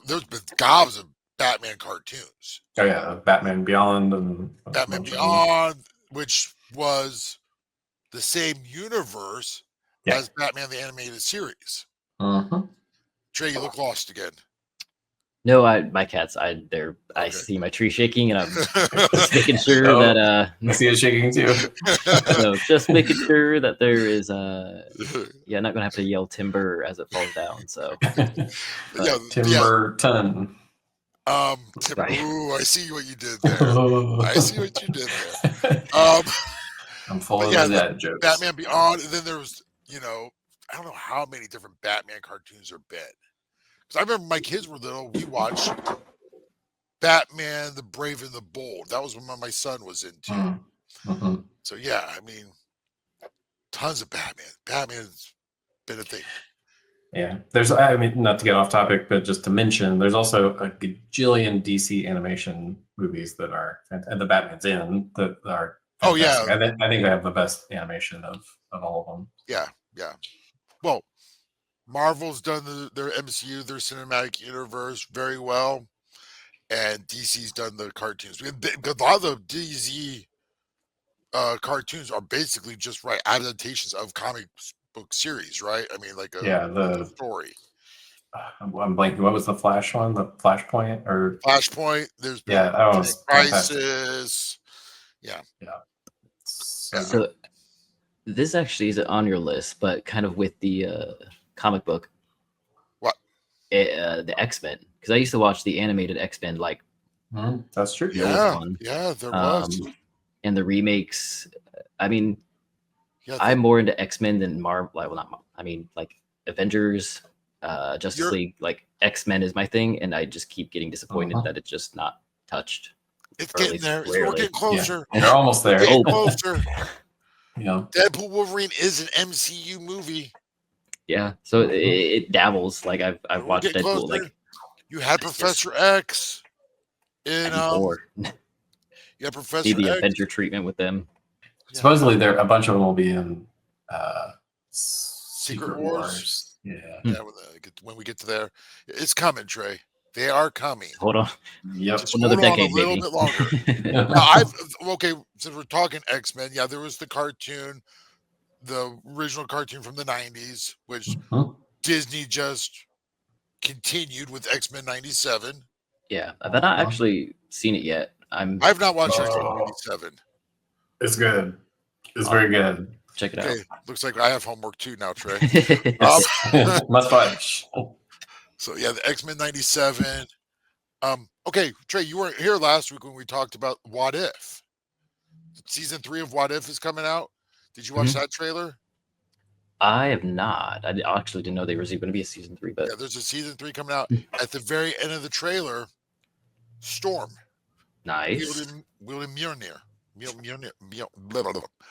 there's been gobs of Batman cartoons. Oh yeah, Batman Beyond and Batman Beyond, which was the same universe as Batman the animated series. Trey, you look lost again. No, my cats. I see my tree shaking, and I'm just making sure that I see it shaking too. no, just making sure that there is not gonna have to yell timber as it falls down. So Timber ton. Right. Ooh, I see what you did there. I see what you did there. I'm full of that jokes. Batman Beyond, and then there was, I don't know how many different Batman cartoons there been. Because I remember my kids were little, we watched Batman, the Brave and the Bold. That was when my son was into. So yeah, I mean, tons of Batman. Batman's been a thing. Yeah, not to get off topic, but just to mention, there's also a gajillion DC animation movies that are, and the Batman's in, that are fantastic. Oh yeah, I think they have the best animation of all of them. Yeah. Well, Marvel's done their MCU, their cinematic universe very well, and DC's done the cartoons. Because a lot of the DC cartoons are basically just adaptations of comic book series, right? I mean, like a story. I'm blanking. What was the Flash one? The Flashpoint or Flashpoint? There's that was Crisis. Yeah. So this actually isn't on your list, but kind of with the comic book. What? The X-Men, because I used to watch the animated X-Men. That's true. Yeah, there was. And the remakes. I mean, I'm more into X-Men than Marvel. Like Avengers, Justice League. Like X-Men is my thing, and I just keep getting disappointed that it's just not touched. It's Or at getting least there. We're rarely. getting closer. Yeah, they're almost there. Getting Oh. closer. Yeah. Deadpool Wolverine is an MCU movie. Yeah, so it dabbles. Like I've We're watched getting Deadpool. closer. Like You had it's just Professor X in more. you had Professor Need the X. Avenger treatment with them. Yeah. Supposedly, a bunch of them will be in Secret Wars. Yeah. Yeah, when we get to there, it's coming, Trey. They are coming. Hold on. Yep. Just Another hold on decade, a little maybe. bit longer. Now, okay. Since we're talking X-Men, yeah, there was the cartoon, the original cartoon from the '90s, which Mhm. Disney just continued with X-Men '97. Yeah, I've not actually seen it yet. I've not watched X-Men Oh. '97. It's good. It's very good. Check it Okay, looks like I have homework too now, Trey. out. Must watch. So yeah, the X-Men '97. Okay, Trey, you weren't here last week when we talked about What If. Season 3 of What If is coming out. Did you watch that trailer? I have not. I actually didn't know there was even going to be a season 3, but Yeah, there's a season 3 coming out. At the very end of the trailer, Storm. nice. William Mjolnir.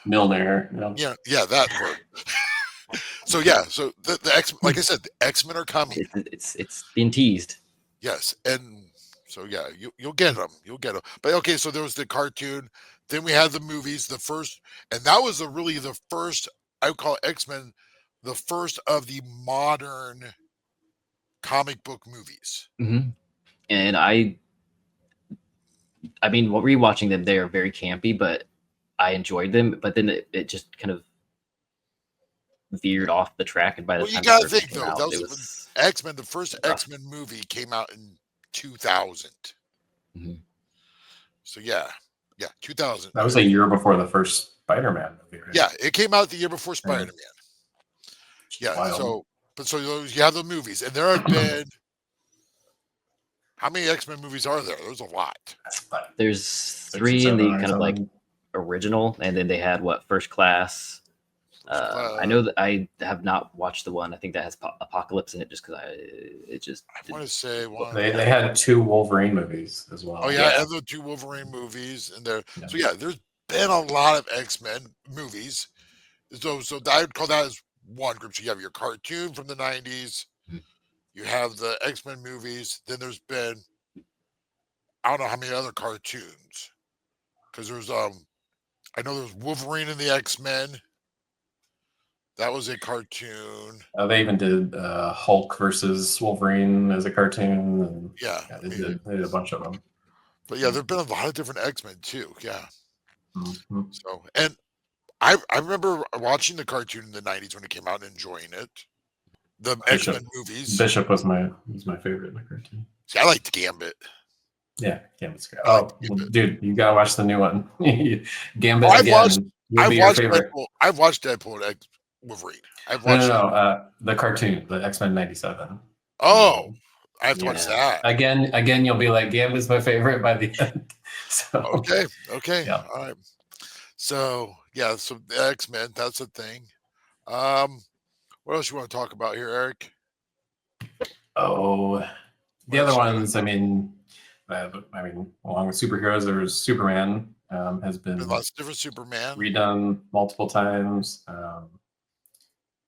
Milner. Yeah, that word. So yeah, so the X, like I said, the X-Men are coming. It's being teased. Yes, and so yeah, you'll get them. You'll get them. But okay, so there was the cartoon. Then we had the movies. The first, and that was really the first. I would call X-Men the first of the modern comic book movies. Mm-hmm. And I mean, rewatching them, they are very campy, but I enjoyed them. But then it just kind of veered off the track, and by the Well, you time gotta the first think came though, out, that it was was X-Men. The first X-Men movie came out in 2000. Mhm. So yeah, 2000. That was a year before the first Spider-Man movie, right? Yeah, it came out the year before Spider-Man. Yeah, Wild. so you have the movies, and there have been how many X-Men movies are there? There's a lot. There's 6 or 3 in the 7 or kind of like something. original, and then they had First Class. I know that I have not watched the one. I think that has Apocalypse in it, just because I want to say one. They had 2 Wolverine movies as well. Oh yeah, Yeah. and the 2 Wolverine movies, and there. Yeah. So yeah, there's been a lot of X-Men movies. So I would call that as one group. So you have your cartoon from the '90s. You have the X-Men movies. Then there's been I don't know how many other cartoons because there's I know there's Wolverine and the X-Men. That was a cartoon. They even did Hulk versus Wolverine as a cartoon. And Yeah, they did a bunch of them. but yeah, there've been a lot of different X-Men too. Yeah. Mm-hmm. So and I remember watching the cartoon in the '90s when it came out and enjoying it. The X-Men movies. Bishop was my favorite in the cartoon. See, I liked Gambit. Yeah, Gambit's great. I Oh, like Gambit. dude, you gotta watch the new one. Gambit I've again. watched- You'll be your favorite. I've watched Deadpool and Wolverine. I've No, watched. the cartoon, the X-Men '97. Oh, I have to watch that. Again, you'll be like, Gambit's my favorite by the end. So Okay. Yeah. All right. So yeah, so the X-Men, that's a thing. What else you want to talk about here, Eric? the other ones, I mean, along with superheroes, there's Superman has been Lots of different Superman. redone multiple times.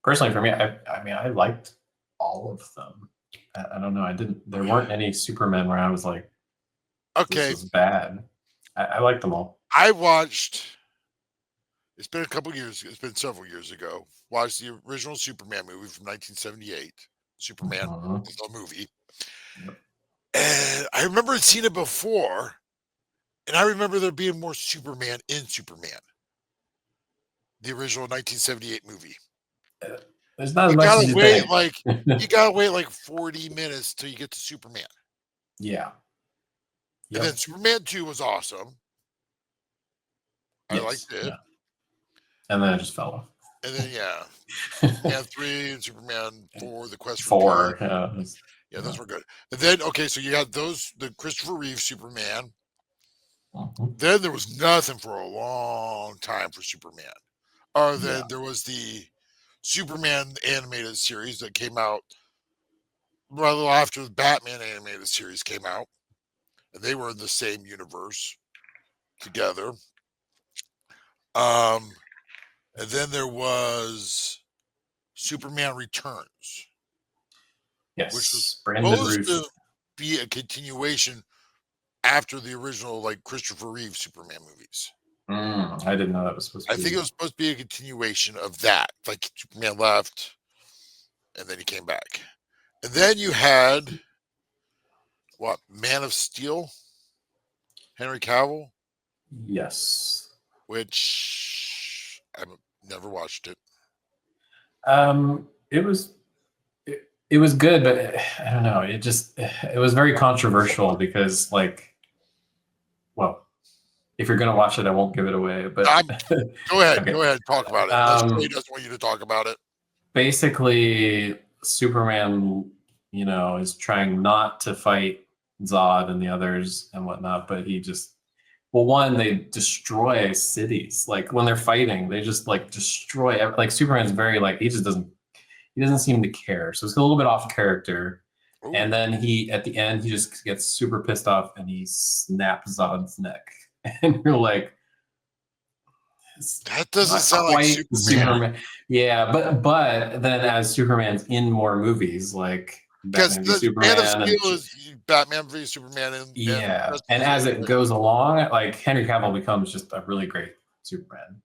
Personally, for me, I liked all of them. I don't know. There weren't any Supermen where I was like, Okay, this is bad. I liked them all. I watched. It's been a couple years. It's been several years ago. Watched the original Superman movie from 1978. Superman, Mhm. the movie. Yep. And I remember seeing it before, and I remember there being more Superman in Superman, the original 1978 movie. There's not as You much as gotta you wait think. you gotta wait like 40 minutes till you get to Superman. Yeah. And then Superman 2 was awesome. I Yes, liked it. yeah. And then it just fell off. And then Superman 3 and Superman 4, The Quest for 4. Peace. Yeah, those were good. And then so you had the Christopher Reeve Superman. Mhm. Then there was nothing for a long time for Superman. Other than there was the Superman animated series that came out right a little after the Batman animated series came out. and they were in the same universe together. And then there was Superman Returns, Yes, which was Brandon supposed Ruth. to be a continuation after the original, like Christopher Reeve Superman movies. I didn't know that was supposed to I be. think it was supposed to be a continuation of that. Like Superman left, and then he came back, and then you had what, Man of Steel, Henry Cavill, Yes. which I've never watched it. It was it was good, but I don't know. It was very controversial because, like, well, if you're gonna watch it, I won't give it away. But Go ahead, Okay. go ahead, talk about it. Unless Trey doesn't want you to talk about it. Basically, Superman, is trying not to fight Zod and the others and whatnot, but he just, well, one, they destroy cities. Like when they're fighting, they just like destroy. Like Superman's very like he doesn't seem to care, so it's a little bit off character. Ooh. And then at the end, he just gets super pissed off and he snaps Zod's neck, and you're like, That doesn't not sound like quite Superman. Yeah, but then as Superman's in more movies, like Because Batman v the Superman, Man of Steel is Batman v Superman, and as it goes along, like Henry Cavill becomes just a really great Superman.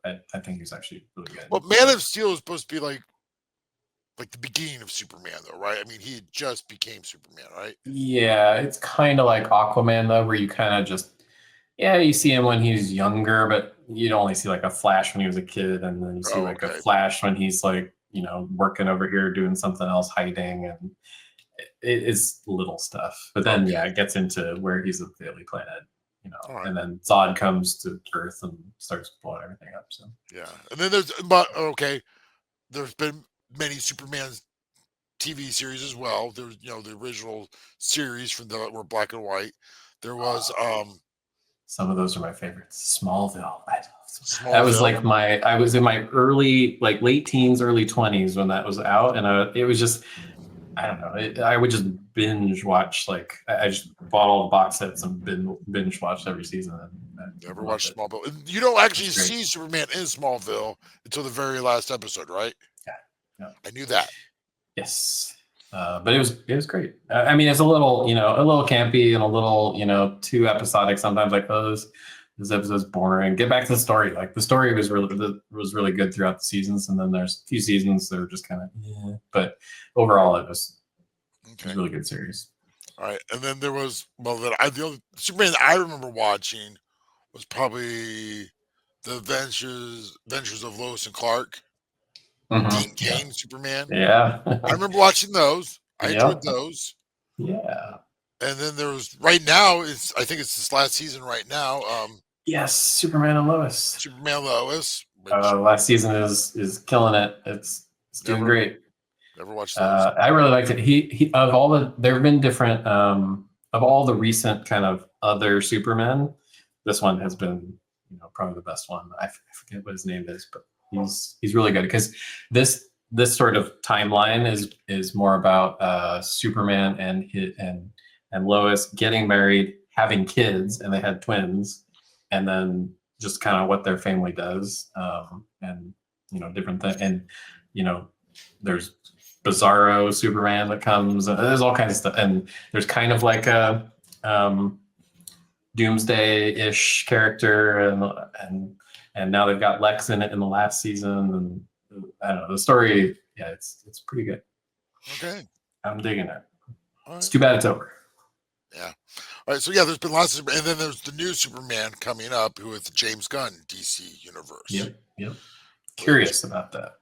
I think he's actually really good. Well, Man of Steel is supposed to be like the beginning of Superman, though, right? I mean, he just became Superman, right? Yeah, it's kind of like Aquaman, though, where you kind of just, you see him when he's younger, but you'd only see like a flash when he was a kid, and then you see a flash when he's like, working over here doing something else, hiding, and it's little stuff. But then, it gets into where he's a Daily Planet, and then Zod comes to Earth and starts blowing everything up. So and then there's been many Superman TV series as well. There's the original series from that were black and white. There was some of those are my favorites. Smallville. I love Smallville. That was like I was in my late teens, early 20s when that was out, and it was just, I don't know. I would just binge watch. Like I just bought all the box sets and binge watched every season. And never watched Smallville. And you don't actually see Superman in Smallville until the very last episode, right? Yeah. I knew that. Yes. But it was great. I mean, it's a little campy and a little, too episodic sometimes. Like, this episode's boring. Get back to the story. Like the story was really good throughout the seasons, and then there's a few seasons that are just kind of, but overall it was a really good series. All right, and then there was the only Superman that I remember watching was probably the Adventures of Lois and Clark. Dean Cain Superman. Yeah. I remember watching those. I enjoyed those. Yeah. And then there was right now, I think it's this last season right now. Yes, Superman and Lois. Superman Lois. Last season is killing it. It's doing great. Never watched those. I really liked it. He there have been different of all the recent kind of other Supermen, this one has been probably the best one. I forget what his name is, but he's really good because this sort of timeline is more about Superman and Lois getting married, having kids, and they had twins, and then just kind of what their family does, and different things, and there's Bizarro Superman that comes, and there's all kinds of stuff, and there's kind of like a Doomsday-ish character, and now they've got Lex in it in the last season, and I don't know, the story, it's pretty good. Okay, I'm digging it. Right. It's too bad it's over. Yeah. All right. So there's been lots of, and then there's the new Superman coming up with James Gunn DC universe. Yep. Curious about that.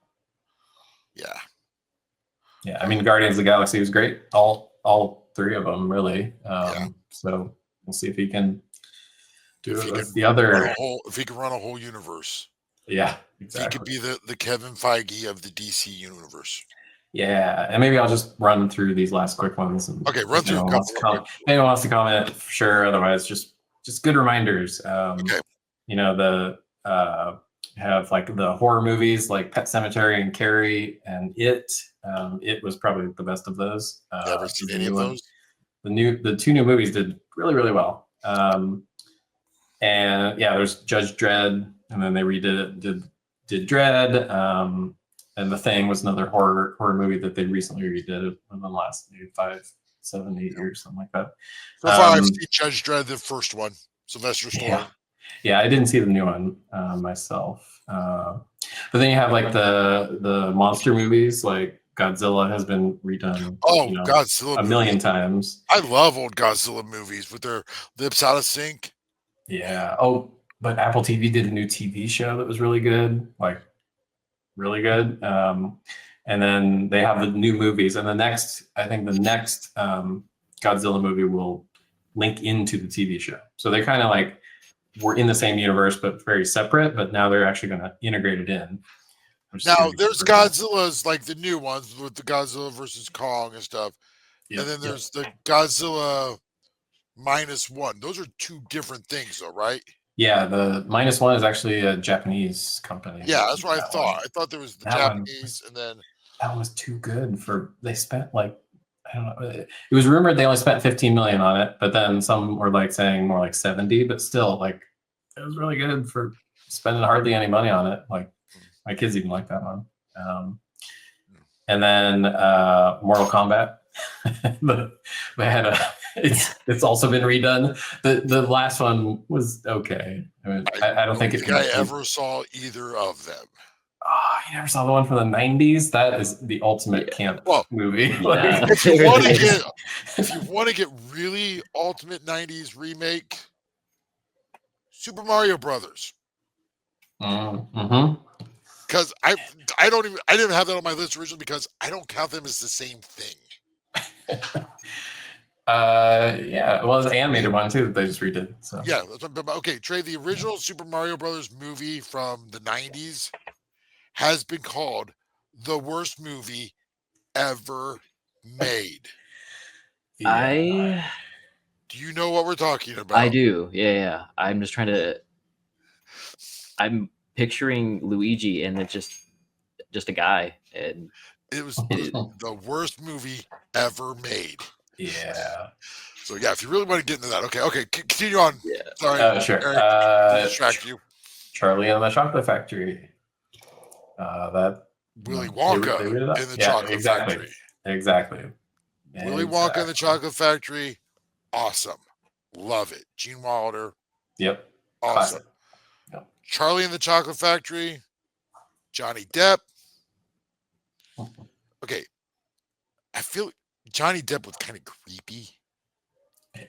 Yeah. Yeah. I mean, Guardians of the Galaxy was great. All three of them, really. So we'll see if he can do it with the other. If he can run a whole universe. Yeah. Exactly. He could be the Kevin Feige of the DC universe. Yeah, and maybe I'll just run through these last quick ones. And run through a couple. Anyone wants to comment, for sure. Otherwise, just good reminders. Have like the horror movies like Pet Sematary and Carrie and It. It was probably the best of those. Never seen any of those. the two new movies did really, really well. And yeah, there's Judge Dredd, and then they redid it, did Dredd. And The Thing was another horror movie that they recently redid in the last maybe 5, 7, 8 years, something like that. So far, I've seen Judge Dredd, the first one, Sylvester Stallone. Yeah, I didn't see the new one myself. But then you have like the monster movies, like Godzilla has been redone. Godzilla a million times. I love old Godzilla movies with their lips out of sync. Yeah. Oh, but Apple TV did a new TV show that was really good, like really good. And then they have the new movies, and I think the next Godzilla movie will link into the TV show. So they're kind of like we're in the same universe, but very separate. But now they're actually going to integrate it in. Now there's Godzilla's like the new ones with the Godzilla versus Kong and stuff, and then there's the Godzilla -1. Those are two different things, though, right? Yeah, the -1 is actually a Japanese company. Yeah, that's what I thought. I thought there was the Japanese, and then that one was too good for. They spent like I don't know. It was rumored they only spent 15 million on it, but then some were like saying more like 70. But still, like it was really good for spending hardly any money on it. Like my kids even like that one. And then Mortal Kombat. They had it's also been redone. The last one was okay. I mean, I don't think I ever saw either of them. Oh, you never saw the one from the 90s? That is the ultimate camp movie. Yeah. If you want to get really ultimate 90s remake, Super Mario Brothers. Mm-hmm. Because I didn't have that on my list originally because I don't count them as the same thing. Yeah, well, it's the animated one too that they just redid. So yeah, okay, Trey, the original Super Mario Brothers movie from the 90s has been called the worst movie ever made. Yeah. Do you know what we're talking about? I do. Yeah. I'm just trying to. I'm picturing Luigi, and it's just a guy, and it was the worst movie ever made. Yeah. So yeah, if you really want to get into that, okay, continue on. Yeah. Sorry, sure. Eric, distract you. Charlie and the Chocolate Factory. That Willy Wonka in the Chocolate Factory. Exactly. Willy Wonka in the Chocolate Factory. Awesome. Love it. Gene Wilder. Yep. Awesome. Yep. Charlie in the Chocolate Factory. Johnny Depp. Okay. I feel Johnny Depp was kind of creepy.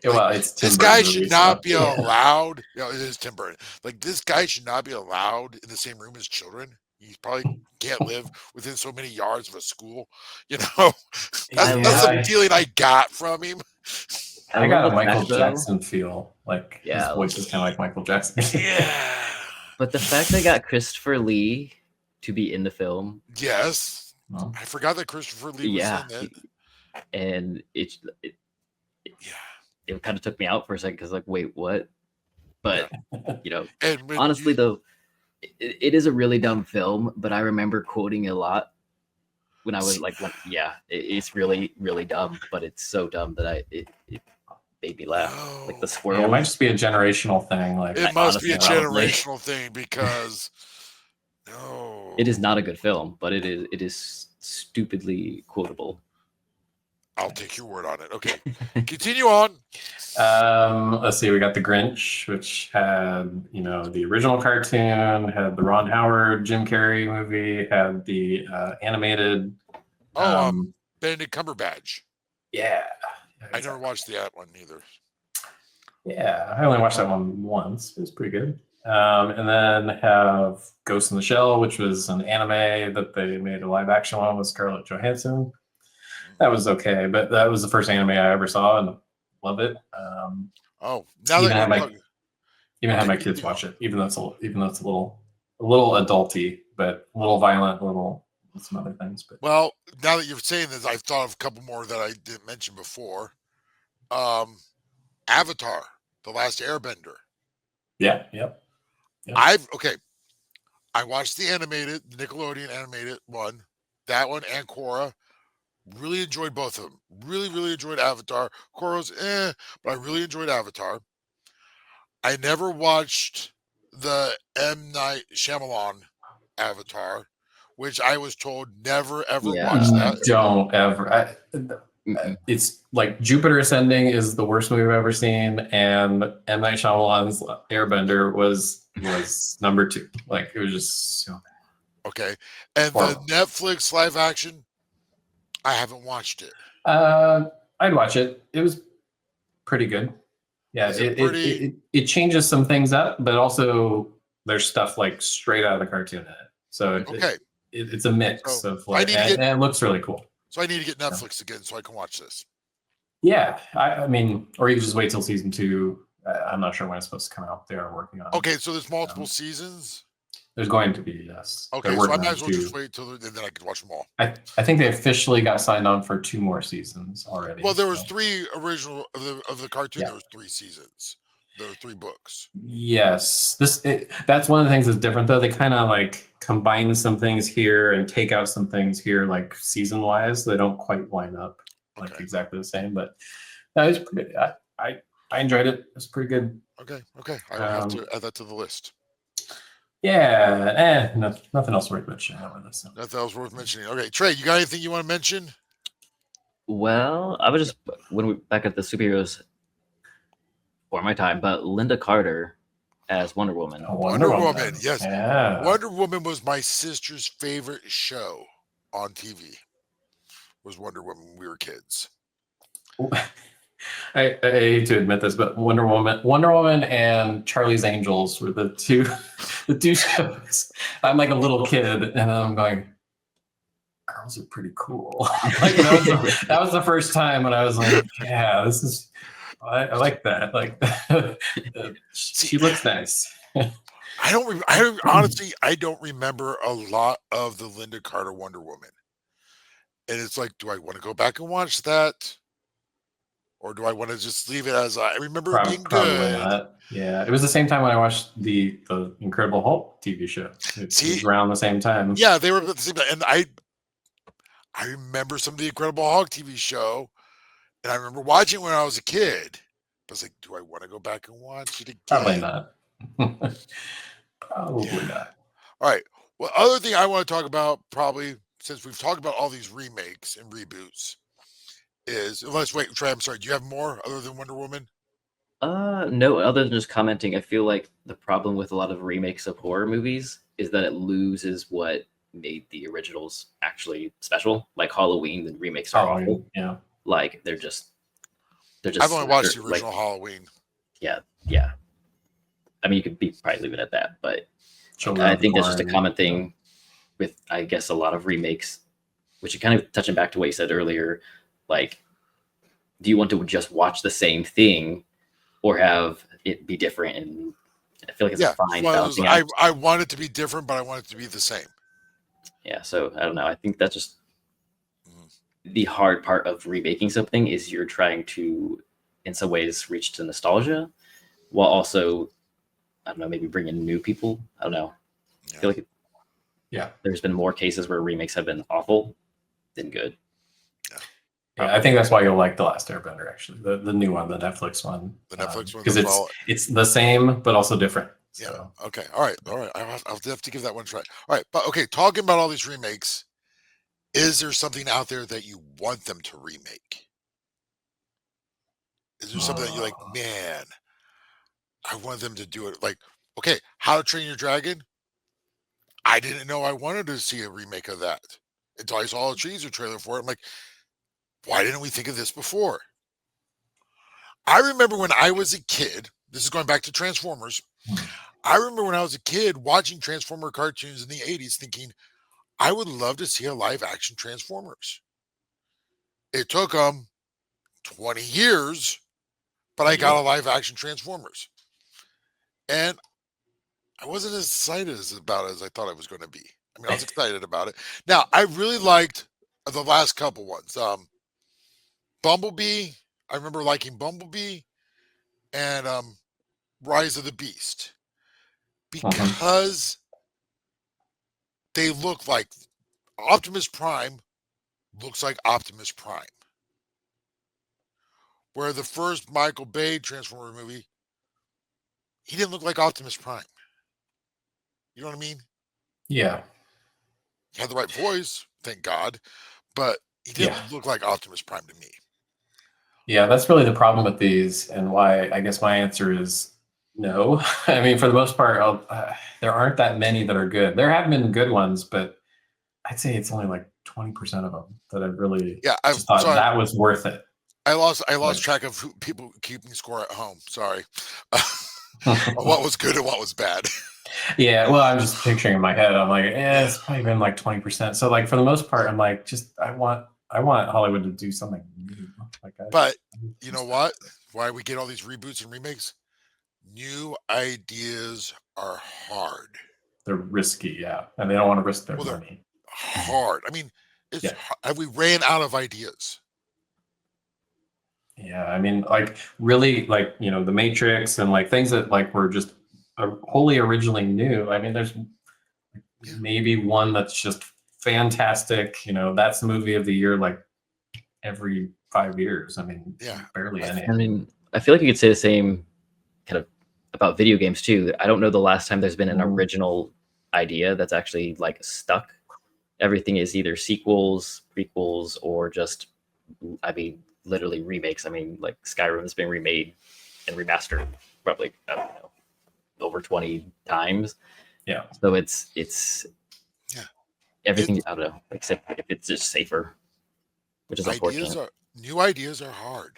Well, it's Tim this guy Burton should not be allowed. You know, it is Tim Burton. Like this guy should not be allowed in the same room as children. He probably can't live within so many yards of a school. You know, that's the feeling I got from him. I got a Michael Jackson feel. Like his voice is kind of like Michael Jackson. Yeah. But the fact they got Christopher Lee to be in the film. Yes. Well, I forgot that Christopher Lee was in it. And it kind of took me out for a second because like, wait, what? But you know, honestly though, it is a really dumb film, but I remember quoting it a lot when I was like, it's really, really dumb, but it's so dumb that it made me laugh. Like the squirrel. Yeah, it might just be a generational thing. Like it must be a generational thing because it is not a good film, but it is stupidly quotable. I'll take your word on it. Okay, continue on. Let's see. We got The Grinch, which had the original cartoon, had the Ron Howard, Jim Carrey movie, had the animated. Benedict Cumberbatch. Yeah, I never watched that one either. Yeah, I only watched that one once. It was pretty good. And then have Ghost in the Shell, which was an anime that they made a live action one with Scarlett Johansson. That was okay, but that was the first anime I ever saw and loved it. Now even had my kids watch it, even though it's a little adulty, but a little violent, some other things. But well, now that you're saying this, I've thought of a couple more that I didn't mention before. Avatar: The Last Airbender. Yeah. Yep. I watched the Nickelodeon animated one, that one, and Korra. Really enjoyed both of them. Really enjoyed Avatar. Korra's, but I really enjoyed Avatar. I never watched the M. Night Shyamalan Avatar, which I was told never ever watch that. Don't ever. It's like Jupiter Ascending is the worst movie I've ever seen, and M. Night Shyamalan's Airbender was number 2. Like, it was just so bad. Okay, and Horrible. the Netflix live action, I haven't watched it. I'd watch it. It was pretty good. Yeah, it changes some things up, but also there's stuff like straight out of the cartoon in it. So it's a mix of like, and it looks really cool. So I need to get Netflix again so I can watch this. Yeah, I mean, or you can just wait till season 2. I'm not sure when it's supposed to come out. They are working on it. Okay, so there's multiple seasons? There's going to be, yes. Okay, so I might as well just wait till then I can watch them all. I think they officially got signed on for 2 more seasons already. Well, there was 3 original of the cartoon. Yeah. There was 3 seasons. There were 3 books. Yes, that's one of the things that's different though. They kind of like combine some things here and take out some things here, like season wise. They don't quite line up like exactly the same, but that was pretty. I enjoyed it. It was pretty good. Okay. I will have to add that to the list. Yeah, nothing else worth mentioning over this. Nothing else worth mentioning. Okay, Trey, you got anything you want to mention? Well, I was just when we back at the superheroes for my time, but Linda Carter as Wonder Woman. Wonder Woman, yes. Yeah. Wonder Woman was my sister's favorite show on TV. Was Wonder Woman when we were kids. I hate to admit this, but Wonder Woman and Charlie's Angels were the two shows. I'm like a little kid, and I'm going, girls are pretty cool. Like, that was the first time when I was like, yeah, this is. I like that. Like, she looks nice. Honestly, I don't remember a lot of the Linda Carter Wonder Woman, and it's like, do I want to go back and watch that? Or do I want to just leave it as I remember it being good? Not. Yeah, it was the same time when I watched the Incredible Hulk TV show. It was around the same time. Yeah, they were at the same time. And I remember some of the Incredible Hulk TV show, and I remember watching it when I was a kid. I was like, do I want to go back and watch it again? Probably not. Probably not. All right. Well, other thing I want to talk about, probably, since we've talked about all these remakes and reboots, Trey, I'm sorry. Do you have more other than Wonder Woman? No, other than just commenting, I feel like the problem with a lot of remakes of horror movies is that it loses what made the originals actually special. Like Halloween, the remakes are awful. Yeah. Like they're just. I've only watched the original Halloween. Yeah. I mean, you could probably leave it at that, but I think that's just a common thing with, I guess, a lot of remakes, which is kind of touching back to what you said earlier. Like, do you want to just watch the same thing or have it be different? And I feel like it's a fine balancing act. I want it to be different, but I want it to be the same. Yeah, so I don't know. I think that's just the hard part of remaking something is you're trying to, in some ways, reach to nostalgia while also, I don't know, maybe bring in new people. I don't know. I feel like there's been more cases where remakes have been awful than good. Yeah, I think that's why you'll like The Last Airbender, actually, the new one, the Netflix one. The Netflix one, because it's the same but also different. So. Yeah. Okay. All right. I'll have to give that one a try. All right. But okay, talking about all these remakes, is there something out there that you want them to remake? Is there something that you're like, man, I want them to do it? Like, okay, How to Train Your Dragon. I didn't know I wanted to see a remake of that until I saw a teaser trailer for it. I'm like, why didn't we think of this before? I remember when I was a kid, this is going back to Transformers. I remember when I was a kid watching Transformer cartoons in the 80s thinking, I would love to see a live action Transformers. It took them 20 years, but I got a live action Transformers. And I wasn't as excited about it as I thought I was going to be. I mean, I was excited about it. Now, I really liked the last couple ones. Bumblebee, I remember liking Bumblebee and Rise of the Beast because they look like Optimus Prime looks like Optimus Prime. Where the first Michael Bay Transformer movie, he didn't look like Optimus Prime. You know what I mean? Yeah. He had the right voice, thank God, but he didn't look like Optimus Prime to me. Yeah, that's really the problem with these, and why I guess my answer is no. I mean, for the most part, there aren't that many that are good. There have been good ones, but I'd say it's only like 20% of them that I've really just thought that was worth it. I lost track of people keeping score at home. Sorry. What was good and what was bad. Yeah, well, I'm just picturing in my head. I'm like, it's probably been like 20%. So, like, for the most part, I'm like, I want Hollywood to do something new. But you know what? Why we get all these reboots and remakes? New ideas are hard. They're risky, yeah, and they don't want to risk their money. Hard. I mean, have we ran out of ideas? Yeah, I mean, like, really, like, you know, The Matrix and like things that like were just wholly originally new. I mean, there's maybe one that's just fantastic. You know, that's the movie of the year, like every 5 years. I mean, barely any. I mean, I feel like you could say the same kind of about video games too. I don't know the last time there's been an original idea that's actually like stuck. Everything is either sequels, prequels, or just, I mean, literally remakes. I mean, like Skyrim has been remade and remastered probably, I don't know, over 20 times. Yeah. So it's everything, I don't know, except if it's just safer, which is unfortunate. New ideas are hard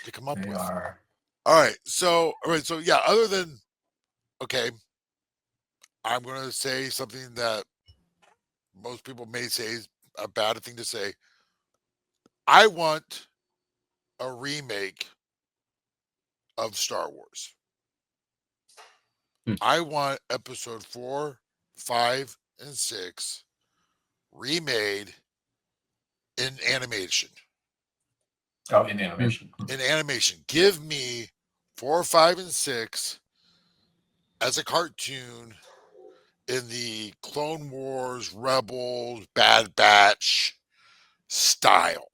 to come up with. All right. So yeah, other than, okay, I'm going to say something that most people may say is a bad thing to say. I want a remake of Star Wars. I want episode 4, 5, and 6 remade in animation. Oh, in animation. In animation. Give me 4, 5, and 6 as a cartoon in the Clone Wars, Rebels, Bad Batch style.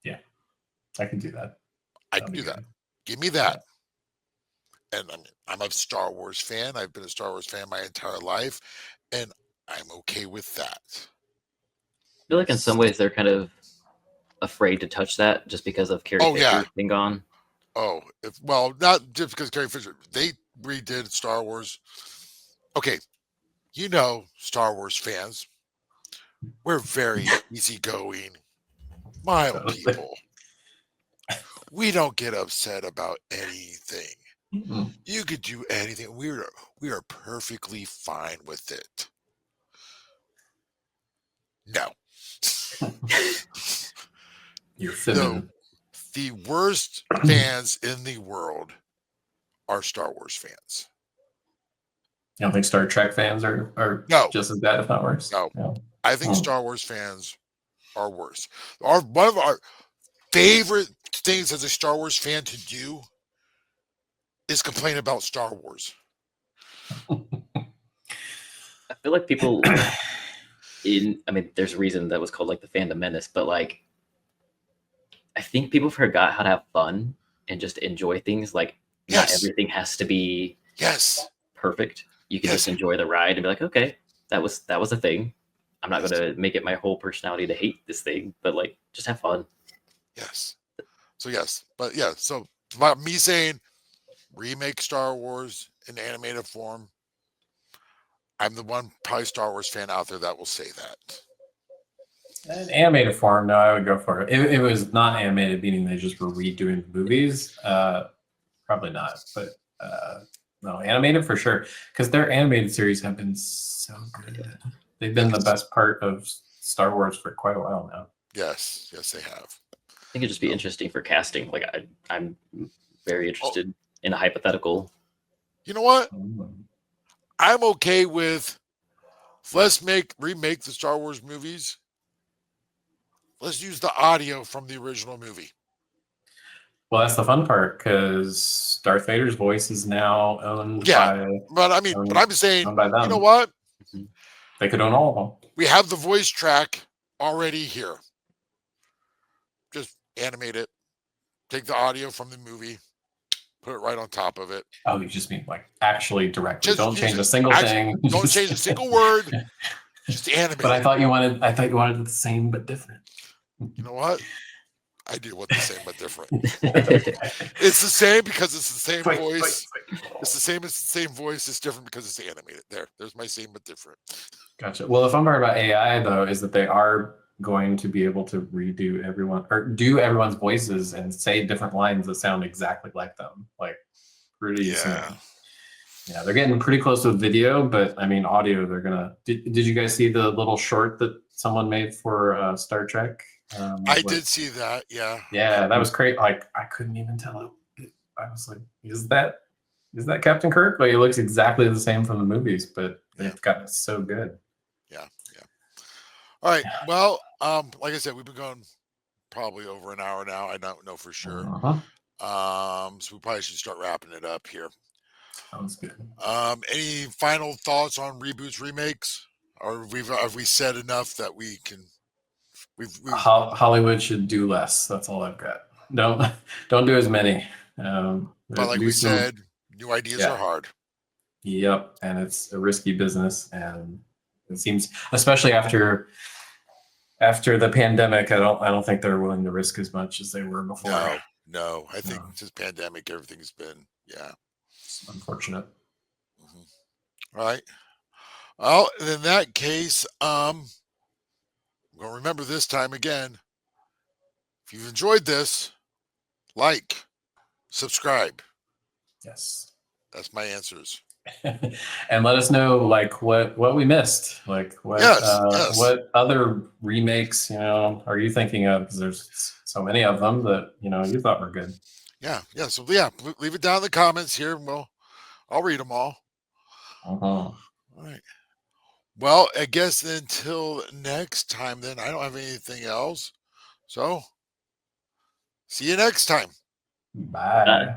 Yeah, I can do that. I can do that. Give me that. And I'm a Star Wars fan. I've been a Star Wars fan my entire life, and I'm okay with that. I feel like in some ways they're kind of afraid to touch that just because of Carrie Fisher being gone. Oh, well, not just because Carrie Fisher. They redid Star Wars. Okay, you know, Star Wars fans, we're very easygoing, mild people. We don't get upset about anything. Mm-hmm. You could do anything. We are perfectly fine with it. No. You're fibbing. The worst fans in the world are Star Wars fans. You don't think Star Trek fans are just as bad, if not worse? No. I think Star Wars fans are worse. One of our favorite things as a Star Wars fan to do is complain about Star Wars. I feel like people there's a reason that was called like the fandom menace, but like I think people forgot how to have fun and just enjoy things. Like not everything has to be perfect. You can just enjoy the ride and be like, okay, that was a thing. I'm not gonna make it my whole personality to hate this thing, but like just have fun. Yes. So me saying remake Star Wars in animated form, I'm the one probably Star Wars fan out there that will say that. In animated form, no, I would go for it. It was not animated, meaning they just were redoing the movies. Probably not, but no, animated for sure, because their animated series have been so good. They've been the best part of Star Wars for quite a while now. Yes, they have. I think it'd just be interesting for casting. Like I'm very interested in a hypothetical. You know what? I'm okay with let's remake the Star Wars movies. Let's use the audio from the original movie. Well, that's the fun part because Darth Vader's voice is now owned by. But I'm saying, by them. You know what? They could own all of them. We have the voice track already here. Just animate it. Take the audio from the movie, put it right on top of it. Oh, you just mean like actually directly. Don't change a single thing. Don't change a single word. Just animate. But I thought you wanted it the same but different. You know what? I do want the same but different. It's the same because it's the same voice. It's the same as the same voice. It's different because it's animated. There's my same but different. Gotcha. Well, if I'm talking about AI though, is that they are going to be able to redo everyone or do everyone's voices and say different lines that sound exactly like them, like pretty soon. Yeah, they're getting pretty close with video, but I mean audio. They're gonna. Did you guys see the little short that someone made for Star Trek? I did see that. Yeah. Yeah, that was great. Like I couldn't even tell it. I was like, is that Captain Kirk? Like it looks exactly the same from the movies, but they've gotten it so good. Yeah. All right. Well, like I said, we've been going probably over an hour now. I don't know for sure. So we probably should start wrapping it up here. Sounds good. Any final thoughts on reboots, remakes, or have we said enough that we can? Hollywood should do less. That's all I've got. Don't do as many. But like we said, new ideas are hard. Yep, and it's a risky business, and it seems, especially after the pandemic, I don't think they're willing to risk as much as they were before. No. I think since pandemic, everything's been it's unfortunate. All right. Well, in that case, well, remember this time again, if you've enjoyed this, like, subscribe. Yes. That's my answers. And let us know like what we missed, like what other remakes, are you thinking of? Because there's so many of them that, you thought were good. Yeah. So leave it down in the comments here. And I'll read them all. All right. Well, I guess until next time, then I don't have anything else. So, see you next time. Bye.